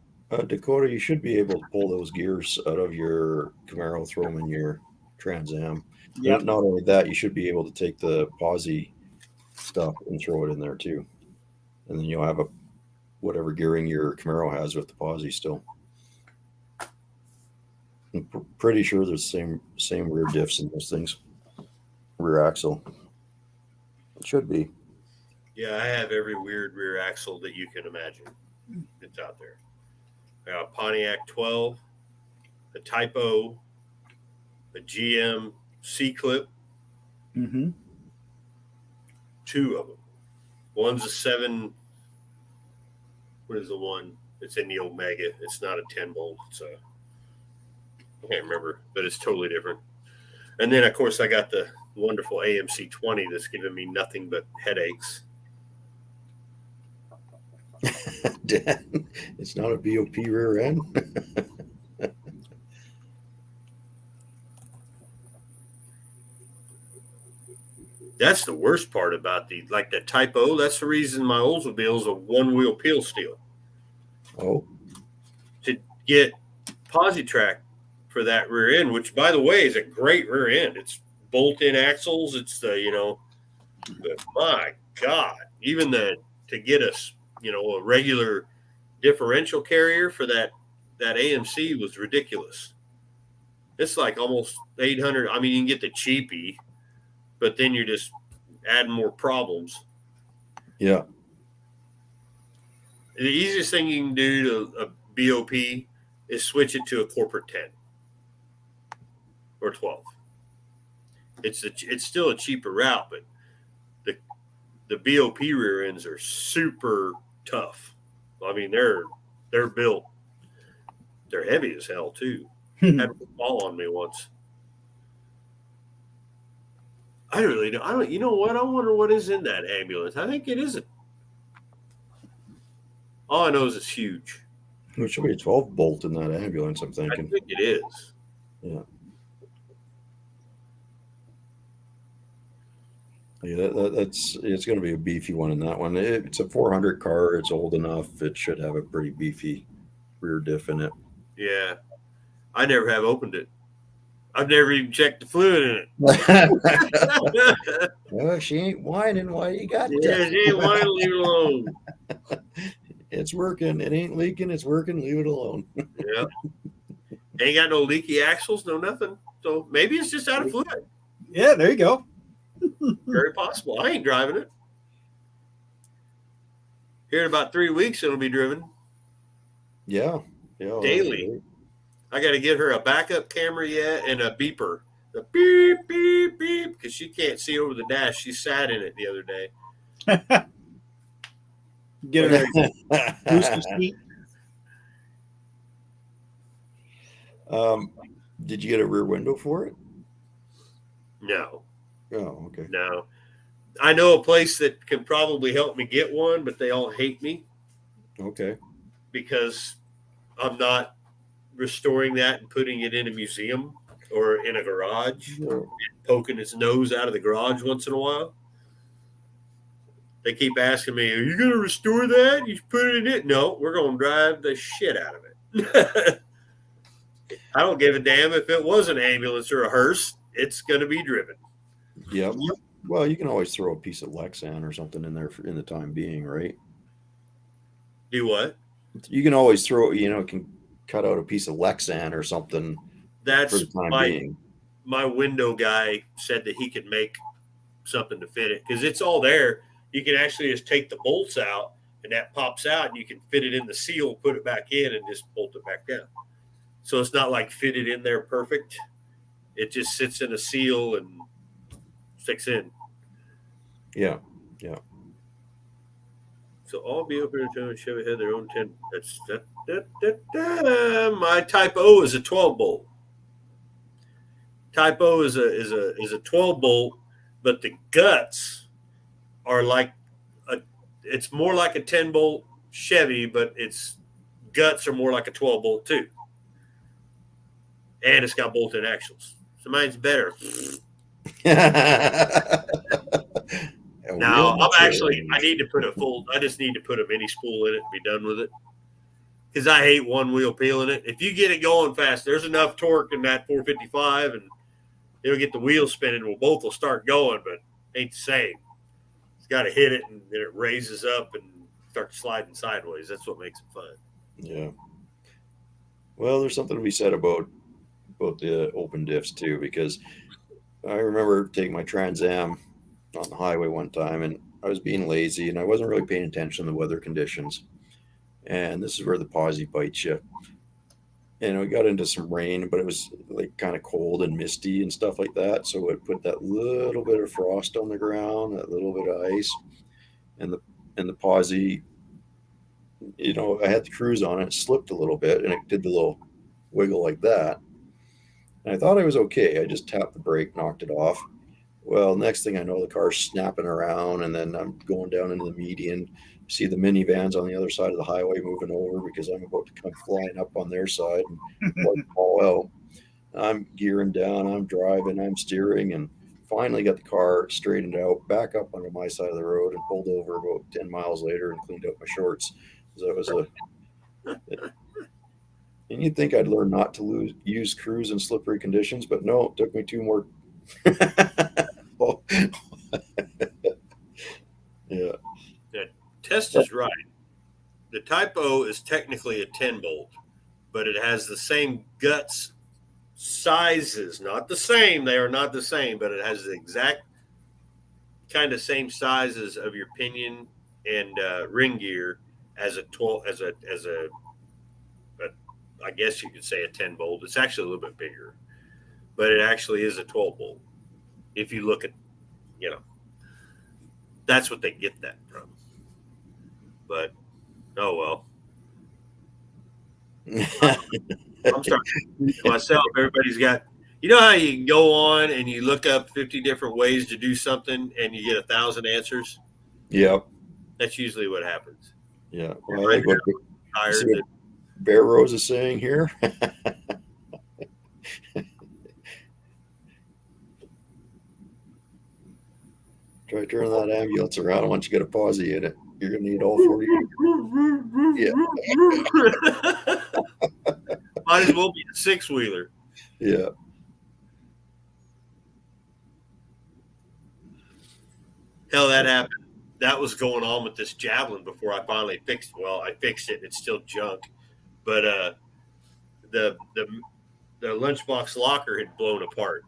Dakota, you should be able to pull those gears out of your Camaro, throw them in your Trans Am. Yep. Not only that, you should be able to take the posi stuff and throw it in there too, and then you'll have whatever gearing your Camaro has with the posi still. I'm pretty sure there's the same rear diffs in those things. Rear axle. It should be. Yeah, I have every weird rear axle that you can imagine. It's out there. I got a Pontiac 12, a Type O, a GM C-Clip. Mm-hmm. 2 of them. One's a 7. What is the one? It's in the Omega. It's not a 10-bolt. It's a, I can't remember, but it's totally different. And then, of course, I got the wonderful AMC 20 that's giving me nothing but headaches. Dad, it's not a BOP rear end. That's the worst part about the Type O. That's the reason my Oldsmobile is a one-wheel peel steel. Oh. To get Positrack for that rear end, which, by the way, is a great rear end. It's bolt-in axles. It's the, but my God, even to get us, a regular differential carrier for that AMC was ridiculous. It's like almost 800. I mean, you can get the cheapie, but then you're just adding more problems. Yeah. The easiest thing you can do to a BOP is switch it to a corporate 10 or 12. It's still a cheaper route, but the BOP rear ends are super tough. I mean, they're built. They're heavy as hell too. Had one fall on me once. I really don't. I don't. You know what? I wonder what is in that ambulance. I think it isn't. All I know is it's huge. There should be a 12-bolt in that ambulance, I'm thinking. I think it is. Yeah. Yeah, it's going to be a beefy one in that one. It's a 400 car. It's old enough. It should have a pretty beefy rear diff in it. Yeah. I never have opened it. I've never even checked the fluid in it. Oh, she ain't whining. Why you got that? Yeah, she ain't whining. Leave it alone. It's working. It ain't leaking. It's working. Leave it alone. Yeah. Ain't got no leaky axles, no nothing. So maybe it's just out of fluid. Yeah, there you go. Very possible. I ain't driving it. Here in about 3 weeks, it'll be driven. Yeah. Daily. I got to get her a backup camera yet and a beeper. The beep, beep, beep, because she can't see over the dash. She sat in it the other day. Get her a booster seat. Did you get a rear window for it? No. Oh, okay. No. I know a place that can probably help me get one, but they all hate me. Okay. Because I'm not restoring that and putting it in a museum or in a garage, poking its nose out of the garage once in a while. They keep asking me, "Are you going to restore that? You put it in it?" No, we're going to drive the shit out of it. I don't give a damn if it was an ambulance or a hearse. It's going to be driven. Yep. Well, you can always throw a piece of Lexan or something in there in the time being, right? Do what? You can always throw, can cut out a piece of Lexan or something for That's the time my being. my window guy said that he could make something to fit it because it's all there. You can actually just take the bolts out and that pops out and you can fit it in the seal, put it back in, and just bolt it back down. So it's not like fitted in there perfect. It just sits in a seal and sticks in. Yeah. Yeah. So all be open to Chevy had their own 10. That's my Type O is a 12 bolt. Type O is a 12 bolt, but the guts are like it's more like a 10 bolt Chevy, but its guts are more like a 12 bolt too. And it's got bolt-in axles. So mine's better. Now I just need to put a mini spool in it and be done with it. Because I hate one wheel peeling it. If you get it going fast, there's enough torque in that 455 and it'll get the wheels spinning. Well, both will start going, but it ain't the same. It's got to hit it and then it raises up and starts sliding sideways. That's what makes it fun. Yeah. Well, there's something to be said about the open diffs too, because I remember taking my Trans Am on the highway one time and I was being lazy and I wasn't really paying attention to the weather conditions. And this is where the posi bites you. And we got into some rain, but it was like kind of cold and misty and stuff like that. So it put that little bit of frost on the ground, that little bit of ice, and the posi, I had the cruise on it, slipped a little bit, and it did the little wiggle like that. And I thought I was okay. I just tapped the brake, knocked it off. Well, next thing I know, the car's snapping around, and then I'm going down into the median. See the minivans on the other side of the highway moving over because I'm about to come flying up on their side and wipe them all out. I'm gearing down, I'm driving, I'm steering, and finally got the car straightened out, back up onto my side of the road, and pulled over about 10 miles later and cleaned up my shorts. So it was and you'd think I'd learn not to use cruise in slippery conditions, but no, it took me two more. Yeah. Test is right. The Type O is technically a 10 bolt, but it has the same guts sizes. Not the same. They are not the same, but it has the exact kind of same sizes of your pinion and ring gear as a 12 as a I guess you could say a 10 bolt. It's actually a little bit bigger, but it actually is a 12 bolt. If you look at, that's what they get that from. But oh well. I'm starting to myself. Everybody's got, how you can go on and you look up 50 different ways to do something and you get 1,000 answers. Yep. That's usually what happens. Yeah. Well, I think what Bear Rose is saying here. Try turning that ambulance around once you get a posi in it. You're going to need all 40. Yeah. Might as well be a 6-wheeler. Yeah. Hell, that happened. That was going on with this Javelin before I finally fixed it. Well, I fixed it and it's still junk. But the lunchbox locker had blown apart.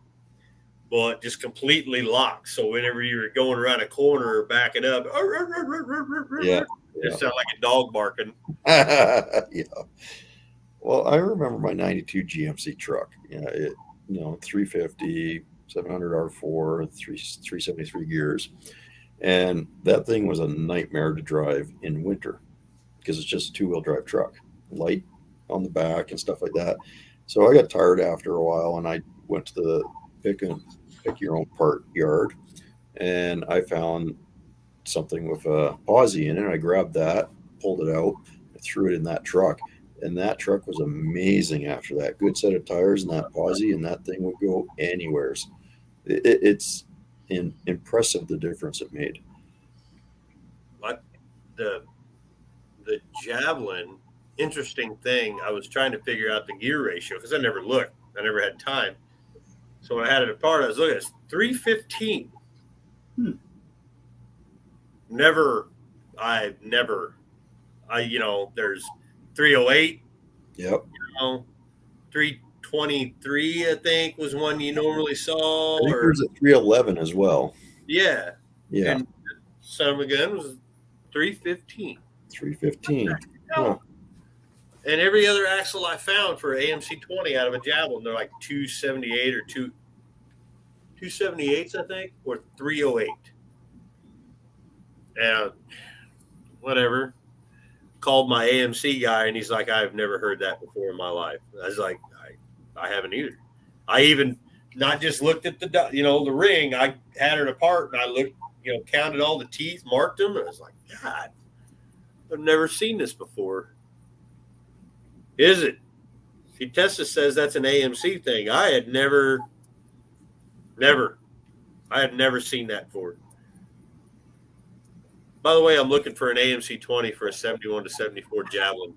Well, it just completely locked. So whenever you were going around a corner or backing up, it sounded like a dog barking. Yeah. Well, I remember my 92 GMC truck. 350, 700 R4, 373 gears. And that thing was a nightmare to drive in winter because it's just a two-wheel drive truck, light on the back and stuff like that. So I got tired after a while and I went to the pick your own part yard and I found something with a posi in it. I grabbed that, pulled it out, I threw it in that truck. And that truck was amazing after that. Good set of tires and that posi, and that thing would go anywheres. It's impressive the difference it made. the Javelin, interesting thing, I was trying to figure out the gear ratio because I never looked. I never had time. So when I had it apart, I was looking at it. It's 315. Hmm. There's 308, Yep. 323, I think, was one you normally saw. I think there's a 311 as well. Yeah. Yeah. And son of a gun was 315. 315. Huh. And every other axle I found for AMC 20 out of a Javelin, they're like 278 or 278s, I think, or 308. And whatever. Called my AMC guy, and he's like, I've never heard that before in my life. I was like, I haven't either. I even not just looked at the ring. I had it apart, and I looked, counted all the teeth, marked them, and I was like, God, I've never seen this before. Is it? See, Tessa says that's an AMC thing. I had never seen that before. By the way, I'm looking for an AMC 20 for a 71 to 74 Javelin.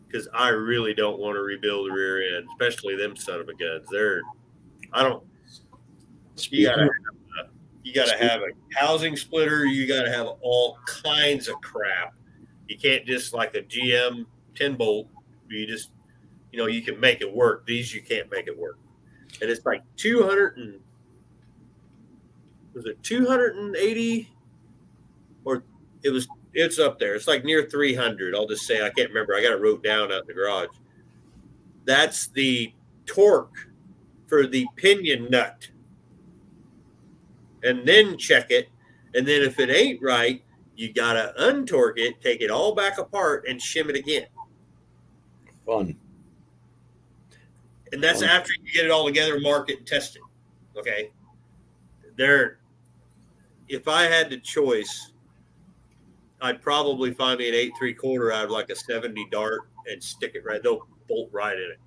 Because I really don't want to rebuild the rear end, especially them son of a guns. You gotta have a housing splitter. You gotta have all kinds of crap. You can't just like a GM 10 bolt. You just, you can make it work. These you can't make it work. And it's like 280 or it's up there. It's like near 300. I'll just say, I can't remember. I got it wrote down out in the garage. That's the torque for the pinion nut. And then check it. And then if it ain't right, you got to untorque it, take it all back apart, and shim it again. Fun. And that's after you get it all together, mark it, and test it. Okay? If I had the choice, I'd probably find me an 8 3/4 out of like a 70 dart and stick it right. They'll bolt right in it.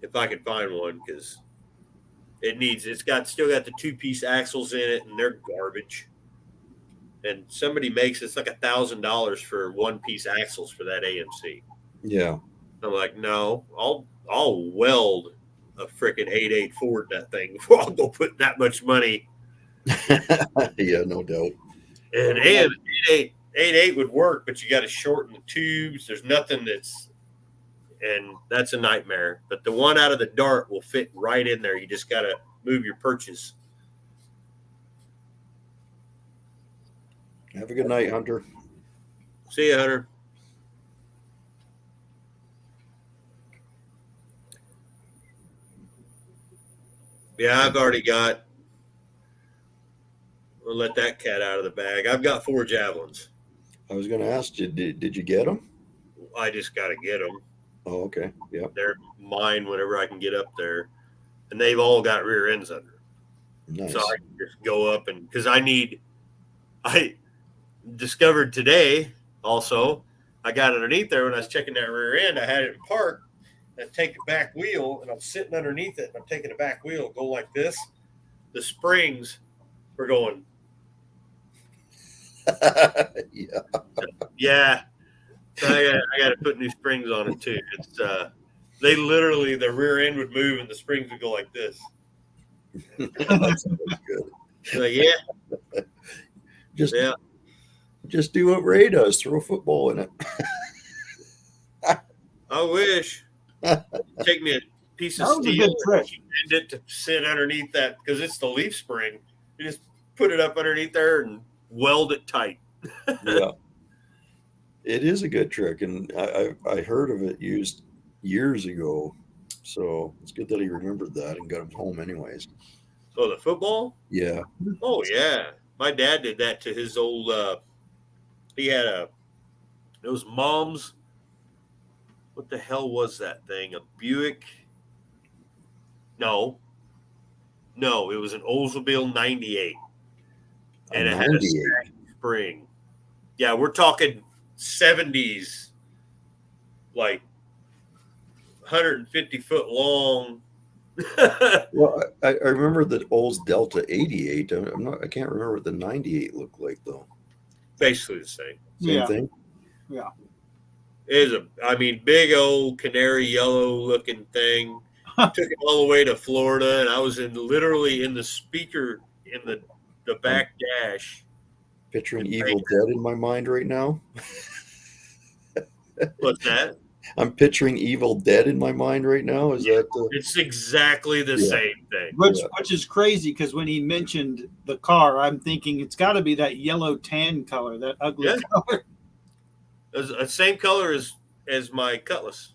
If I could find one, because it's still got the 2-piece axles in it, and they're garbage. And somebody makes it's like $1,000 for 1-piece axles for that AMC. Yeah. I'm like, no, I'll weld a freaking 8.8 Ford that thing before I'll go put that much money. Yeah, no doubt. And 8.8 would work, but you got to shorten the tubes. There's nothing and that's a nightmare. But the one out of the dart will fit right in there. You just got to move your perches. Have a good night, Hunter. See you, Hunter. Yeah, I've already got. We'll let that cat out of the bag. I've got 4 Javelins. I was going to ask you, did you get them? I just got to get them. Oh, okay. Yeah. They're mine whenever I can get up there. And they've all got rear ends under. Nice. So I can just go up because I discovered today also, I got underneath there when I was checking that rear end. I had it in park. I take the back wheel and I'm sitting underneath it and I'm taking the back wheel, go like this. The springs were going. Yeah. Yeah. So I got to put new springs on it too. It's they literally the rear end would move and the springs would go like this. That's good. Like, yeah. Just do what Ray does. Throw a football in it. I wish. Take me a piece of That was a steel good trick. and it to sit underneath that because it's the leaf spring. You just put it up underneath there and weld it tight. Yeah. It is a good trick, and I heard of it used years ago, so it's good that he remembered that and got him home anyways. Oh, the football? Yeah. Oh, yeah. My dad did that to his old he had it was Mom's, what the hell was that thing? A Buick? No, it was an Oldsmobile 98. And it had a stacked spring. Yeah, we're talking 70s, like 150 foot long. Well, I remember the Olds Delta 88. I can't remember what the 98 looked like though. Basically the same. Same Yeah. thing. Yeah. It is big old canary yellow looking thing. Took it all the way to Florida, and I was literally in the speaker in the I'm back dash. picturing Evil Dead in my mind right now. What's that? I'm picturing Evil Dead in my mind right now. Is that It's exactly the Yeah. same thing. Which is crazy because when he mentioned the car, I'm thinking it's got to be that yellow tan color, that ugly Yeah. color. It's the same color as my Cutlass.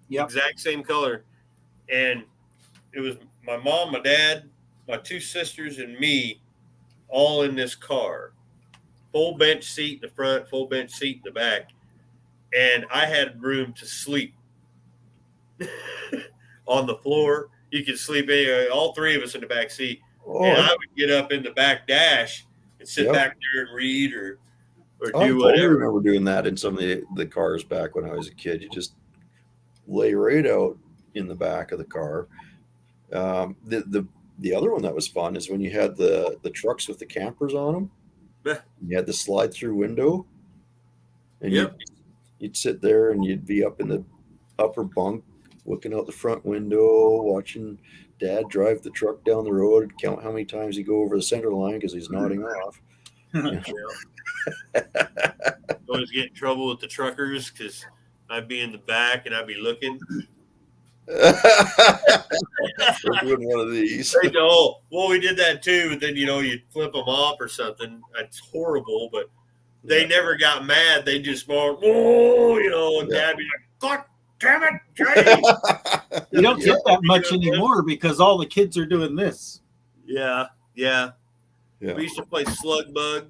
Yep. Exact same color. And it was my mom, my dad, my two sisters, and me all in this car. Full bench seat in the front, full bench seat in the back. And I had room to sleep on the floor. You could sleep anywhere, all three of us in the back seat. And I would get up in the back dash and sit Yep. back there and read or I do totally whatever. remember doing that in some of the cars back when I was a kid. You just lay right out in the back of the car. The other one that was fun is when you had the trucks with the campers on them. Yeah. You had the slide through window, and Yep. you'd sit there and you'd be up in the upper bunk, looking out the front window, watching Dad drive the truck down the road, count how many times he go over the center line because he's nodding off. Always get in trouble with the truckers because I'd be in the back and I'd be looking. We're doing one of these. They go, well, we did that too. But then you'd flip them off or something. It's horrible, but they never got mad. They just more, and Dad be like, God damn it, Jay. You don't get that much anymore because all the kids are doing this. Yeah. We used to play Slug Bug.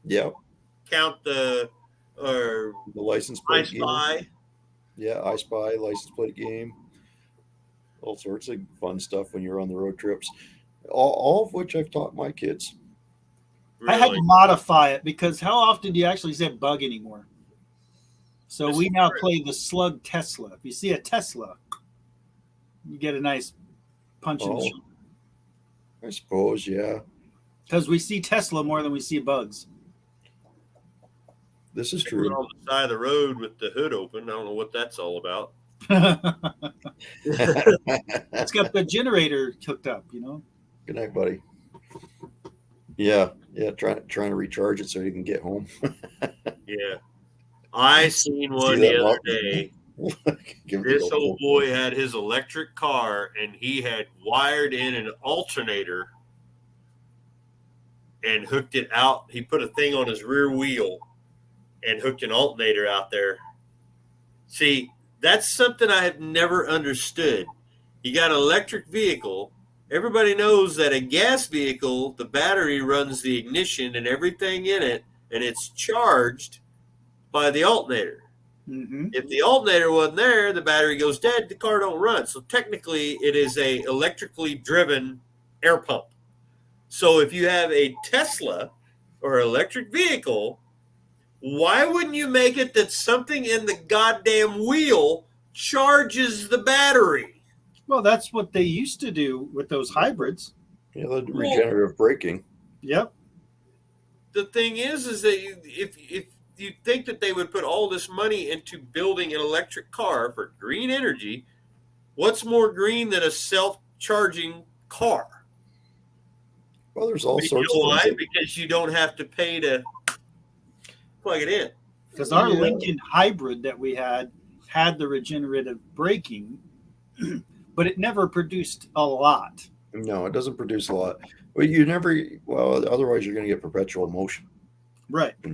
Yep. Count the license I plate game. Spy. Yeah, I Spy, license plate game. All sorts of fun stuff when you're on the road trips. All of which I've taught my kids. Really? I had to modify it because how often do you actually say bug anymore? So we now play the Slug Tesla. If you see a Tesla, you get a nice punch in the shoulder. I suppose, yeah. Because we see Tesla more than we see bugs. This is true. We're on the side of the road with the hood open. I don't know what that's all about. It's got the generator hooked up, Good night, buddy. Yeah, trying to recharge it so you can get home. Yeah. I seen one the other day. This old boy had his electric car and he had wired in an alternator and hooked it out. He put a thing on his rear wheel and hooked an alternator out there. See, that's something I have never understood. You got an electric vehicle. Everybody knows that a gas vehicle, the battery runs the ignition and everything in it, and it's charged by the alternator. Mm-hmm. If the alternator wasn't there, the battery goes dead, the car don't run. So technically, it is a electrically driven air pump. So if you have a Tesla or electric vehicle, why wouldn't you make it that something in the goddamn wheel charges the battery? Well, that's what they used to do with those hybrids. Yeah, the regenerative braking. Yep. The thing is that if you think that they would put all this money into building an electric car for green energy, what's more green than a self-charging car? Well, there's all sorts of things. Because you don't have to pay to plug it in. Because our Lincoln hybrid that we had the regenerative braking, but it never produced a lot. No, it doesn't produce a lot. Well, otherwise you're going to get perpetual motion. Right. You're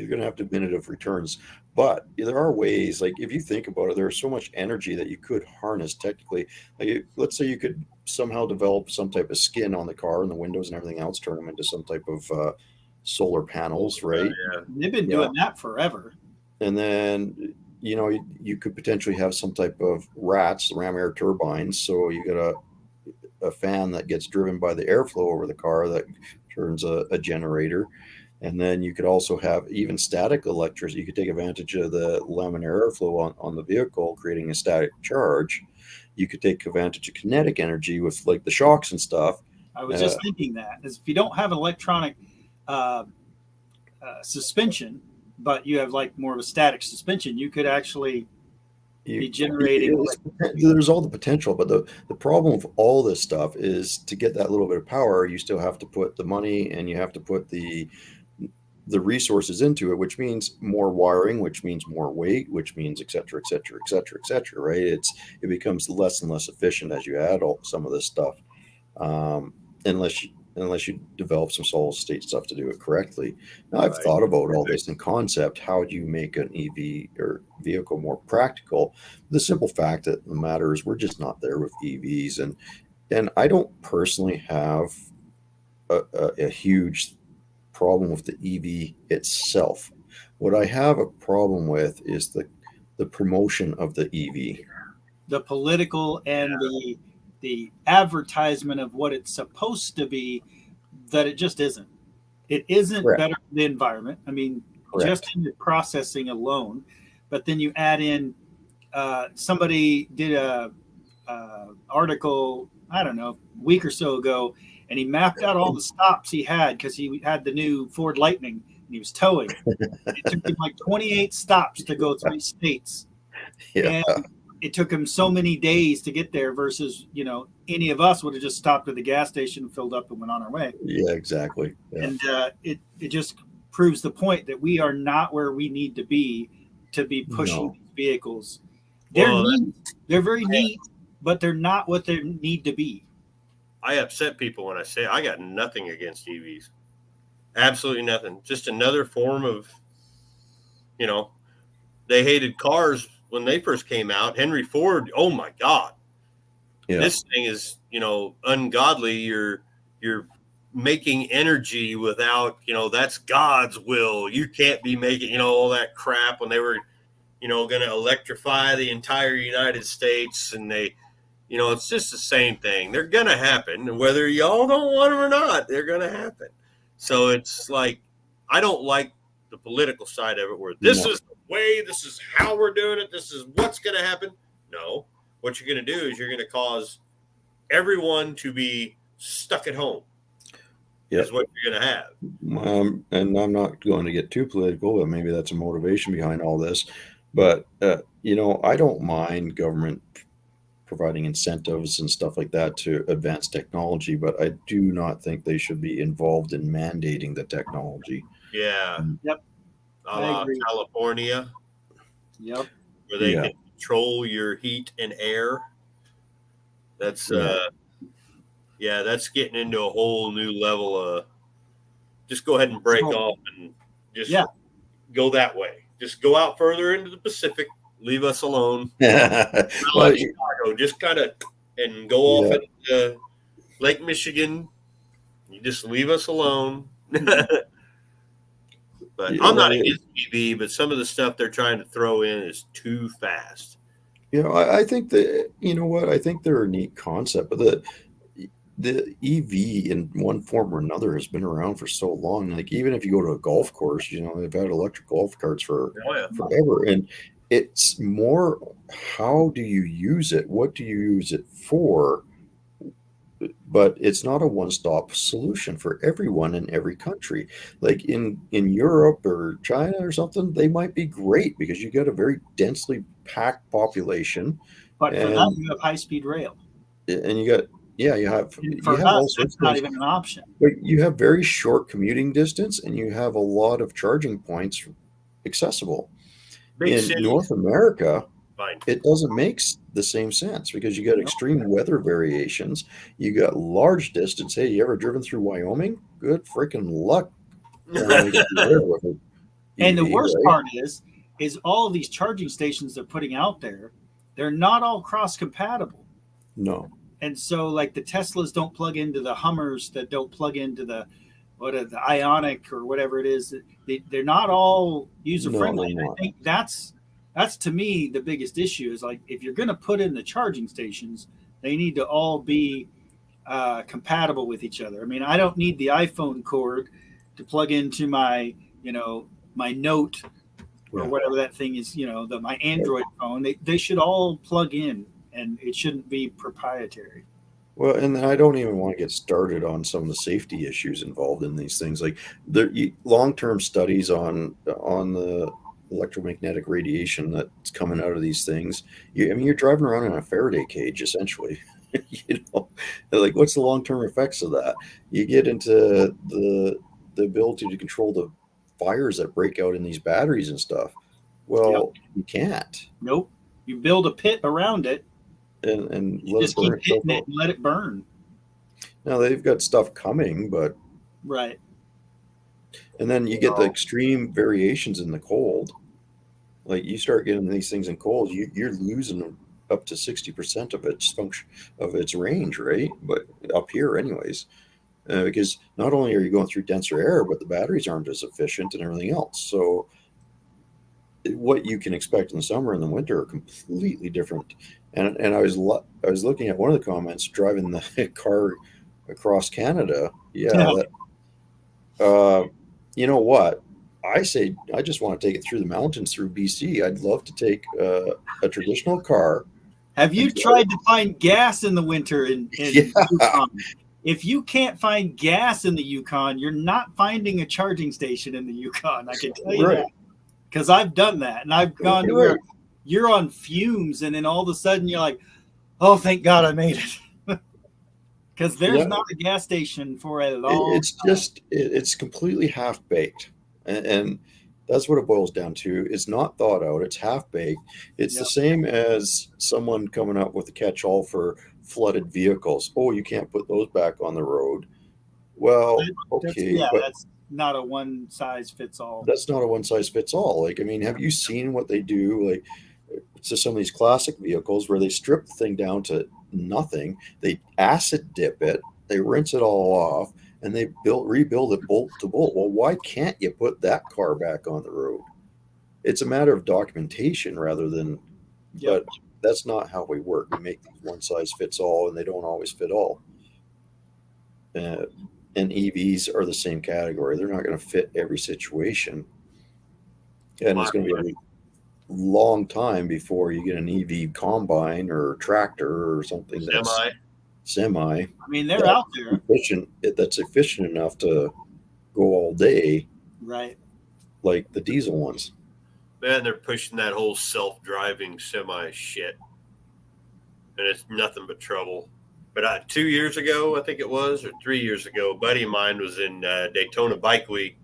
going to have diminutive returns. But there are ways, like if you think about it, there's so much energy that you could harness technically. Like let's say you could somehow develop some type of skin on the car and the windows and everything else, turn them into some type of solar panels, right? Yeah. They've been doing that forever. And then, you could potentially have some type of ram air turbines. So you got a fan that gets driven by the airflow over the car that turns a generator. And then you could also have even static electricity. You could take advantage of the laminar airflow on the vehicle, creating a static charge. You could take advantage of kinetic energy with like the shocks and stuff. I was just thinking that is if you don't have an electronic uh, suspension, but you have like more of a static suspension, you could actually be generating. There's all the potential, but the problem with all this stuff is to get that little bit of power, you still have to put the money and you have to put the resources into it, which means more wiring, which means more weight, which means et cetera, et cetera, et cetera, et cetera, right? It becomes less and less efficient as you add some of this stuff, unless you develop some solid state stuff to do it correctly. Now, I've thought about all this in concept. How do you make an EV or vehicle more practical? The simple fact that the matter is we're just not there with EVs, and I don't personally have a huge problem with the EV itself. What I have a problem with is the promotion of the EV, the political and the advertisement of what it's supposed to be, that it just isn't. It isn't Correct. better for the environment. I mean, Correct. just in the processing alone, but then you add in somebody did a article, I don't know, a week or so ago, and he mapped out all the stops he had because he had the new Ford Lightning and he was towing. It took him like 28 stops to go 3 states. Yeah. And it took him so many days to get there versus, any of us would have just stopped at the gas station, filled up, and went on our way. Yeah, exactly. Yeah. And it just proves the point that we are not where we need to be pushing these vehicles. They're neat. They're very neat, but they're not what they need to be. I upset people when I say I got nothing against EVs. Absolutely nothing. Just another form of, they hated cars when they first came out. Henry Ford, oh my God. Yeah. This thing is, ungodly. You're making energy without, that's God's will. You can't be making, all that crap when they were, going to electrify the entire United States, and they, it's just the same thing. They're going to happen. And whether y'all don't want them or not, they're going to happen. So it's like, I don't like the political side of it where this is the way, this is how we're doing it, this is what's going to happen. No, what you're going to do is you're going to cause everyone to be stuck at home. Yep. Is what you're going to have. And I'm not going to get too political, but maybe that's a motivation behind all this. But, I don't mind government providing incentives and stuff like that to advance technology, but I do not think they should be involved in mandating the technology. Yeah. Yep. California. Yep. Where they can control your heat and air. That's that's getting into a whole new level. Just go ahead and break off and just go that way. Just go out further into the Pacific. Leave us alone. Like Chicago, just kind of and go off into Lake Michigan. You just leave us alone. But I'm not against EV, but some of the stuff they're trying to throw in is too fast. I think that, I think they're a neat concept, but the EV in one form or another has been around for so long. Like, even if you go to a golf course, they've had electric golf carts for forever. And it's more, how do you use it? What do you use it for? But it's not a one-stop solution for everyone in every country. Like in Europe or China or something, they might be great because you get a very densely packed population. But for that, you have high-speed rail. And you got, you have all sorts of not even an option. But you have very short commuting distance, and you have a lot of charging points accessible. In North America, it doesn't make the same sense because you got extreme weather variations. You got large distance. Hey, you ever driven through Wyoming? Good freaking luck. And the worst part is all of these charging stations they're putting out there, they're not all cross compatible. No. And so, like, the Teslas don't plug into the Hummers that don't plug into the Ionic or whatever it is. They're not all user friendly. No, I think that's to me the biggest issue is, like, if you're going to put in the charging stations, they need to all be compatible with each other. I mean, I don't need the iPhone cord to plug into my, my Note or Yeah. whatever that thing is, my Android phone. They should all plug in, and it shouldn't be proprietary. Well, and I don't even want to get started on some of the safety issues involved in these things. Like long-term studies on the electromagnetic radiation that's coming out of these things. I mean, you're driving around in a Faraday cage essentially. Like what's the long-term effects of that? You get into the ability to control the fires that break out in these batteries and stuff. Yep. Well, you can't, Nope. You build a pit around it. and You let it just keep burn itself hitting it out. and let it burn. Now they've got stuff coming, but Right. and then you get the extreme variations in the cold. Like you start getting these things in cold, you're losing up to 60% of its function of its range, right? But up here, anyways, because not only are you going through denser air, but the batteries aren't as efficient and everything else. So what you can expect in the summer and the winter are completely different. And I was looking at one of the comments driving the car across Canada. Yeah, Yeah. that you know what? I say I just want to take it through the mountains through BC. I'd love to take a traditional car Have you and drive. tried to find gas in the winter in Yeah, Yukon? If you can't find gas in the Yukon, you're not finding a charging station in the Yukon. I can tell you right. that, because I've done that, and I've gone to You're where right. you're on fumes, and then all of a sudden you're like, "Oh, thank God I made it," because there's Yeah, not a gas station for a long. it's just it's completely half baked, and that's what it boils down to. It's not thought out. It's half baked. It's the Yep. same as someone coming up with a catch-all for flooded vehicles. Oh, you can't put those back on the road. Well, okay, but That's not a one size fits all. that's not a one size fits all. Like, I mean, have you seen what they do? Like, to some of these classic vehicles where they strip the thing down to nothing, they acid dip it, they rinse it all off, and they rebuild it bolt to bolt. Well, why can't you put that car back on the road? It's a matter of documentation rather than, Yep. but that's not how we work. We make these one size fits all, and they don't always fit all. Uh, and EVs are the same category. They're not going to fit every situation, and it's going to be a long time before you get an EV combine or tractor or something that's semi I mean, they're out there, that's efficient enough to go all day right? like the diesel ones. Man, they're pushing that whole self-driving semi shit, and it's nothing but trouble. But 2 years ago, I think it was, or 3 years ago, a buddy of mine was in Daytona Bike Week,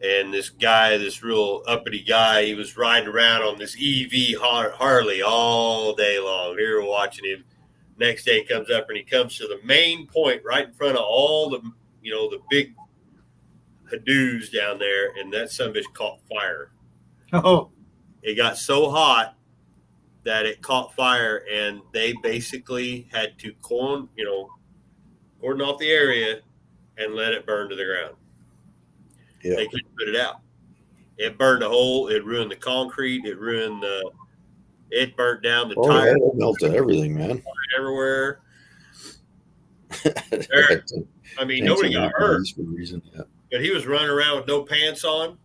and this guy, this real uppity guy, he was riding around on this EV Harley all day long. We were watching him. Next day, he comes up and he comes to the main point right in front of all the, the big hadoos down there, and that son of a bitch caught fire. Oh, It got so hot that it caught fire, and they basically had to cordon off the area and let it burn to the ground. Yeah. They couldn't put it out. It burned the hole. It ruined the concrete. It ruined it burnt down the Oh yeah, tires it melted everything, man. everywhere. I mean, Tanks nobody on got hurt, for a reason. Yeah. but he was running around with no pants on,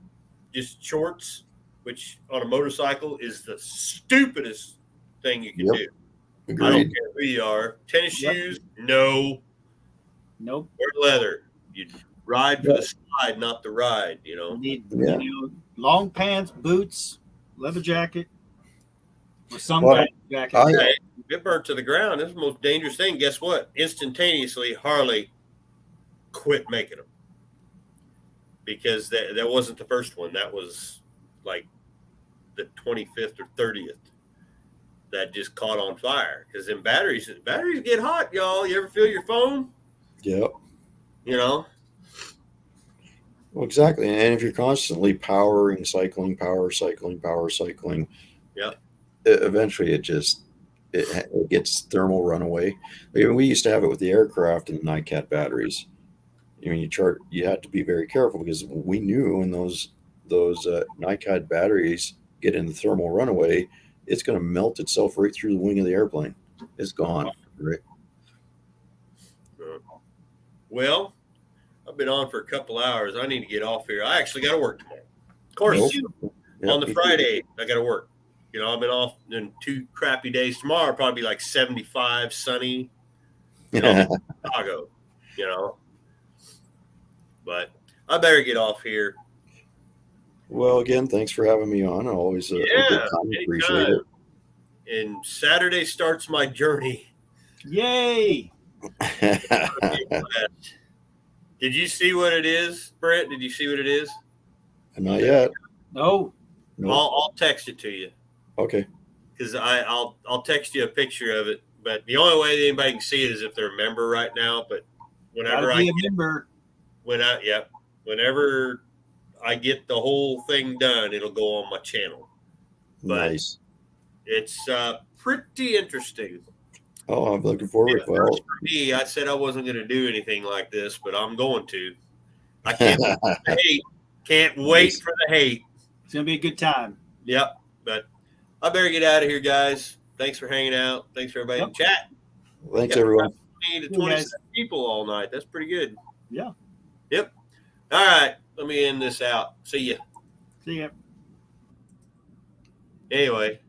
just shorts, which on a motorcycle is the stupidest thing you can Yep. do. Agreed. I don't care who you are. Tennis shoes, no. nope. Wear leather. You ride for the slide, not the ride. You need Yeah. long pants, boots, leather jacket, or some Well, kind of jacket. I- It burnt to the ground. It's the most dangerous thing. Guess what? Instantaneously, Harley quit making them because that wasn't the first one. That was like the 25th or 30th that just caught on fire because then batteries get hot, y'all. You ever feel your phone? Yep. You know, Well, exactly. And if you're constantly cycling, yeah. Eventually it gets thermal runaway. I mean, we used to have it with the aircraft and the NiCad batteries. I mean, you had to be very careful because we knew when those NiCad batteries get in the thermal runaway, it's going to melt itself right through the wing of the airplane. It's gone. Right. Well, I've been on for a couple hours. I need to get off here. I actually got to work tomorrow. Of Me course, too. Yep, on the me too. Friday, I got to work. You know, I've been off in 2 crappy days. Tomorrow, probably like 75, sunny. You know, I'm in Chicago, you know. But I better get off here. Well, again, thanks for having me on. Always a good time. Appreciate anytime. And Saturday starts my journey. Yay! it. Did you see what it is, Brett? Did you see what it is? Not yet. No. Nope. I'll text it to you Okay. because I'll text you a picture of it. But the only way anybody can see it is if they're a member right now. But whenever Gotta be a member. whenever I get the whole thing done, it'll go on my channel. But Nice. it's pretty interesting. Oh, I'm looking forward. At first, for me, I said I wasn't going to do anything like this, but I'm going to. I can't wait for the hate. Can't wait Nice. for the hate. It's gonna be a good time. Yep. But I better get out of here, guys. Thanks for hanging out. Thanks for everybody in chat. Thanks, everyone. 20 to You 27 guys. people all night. That's pretty good. Yeah. Yep. All right. Let me end this out. See ya. See ya. Anyway.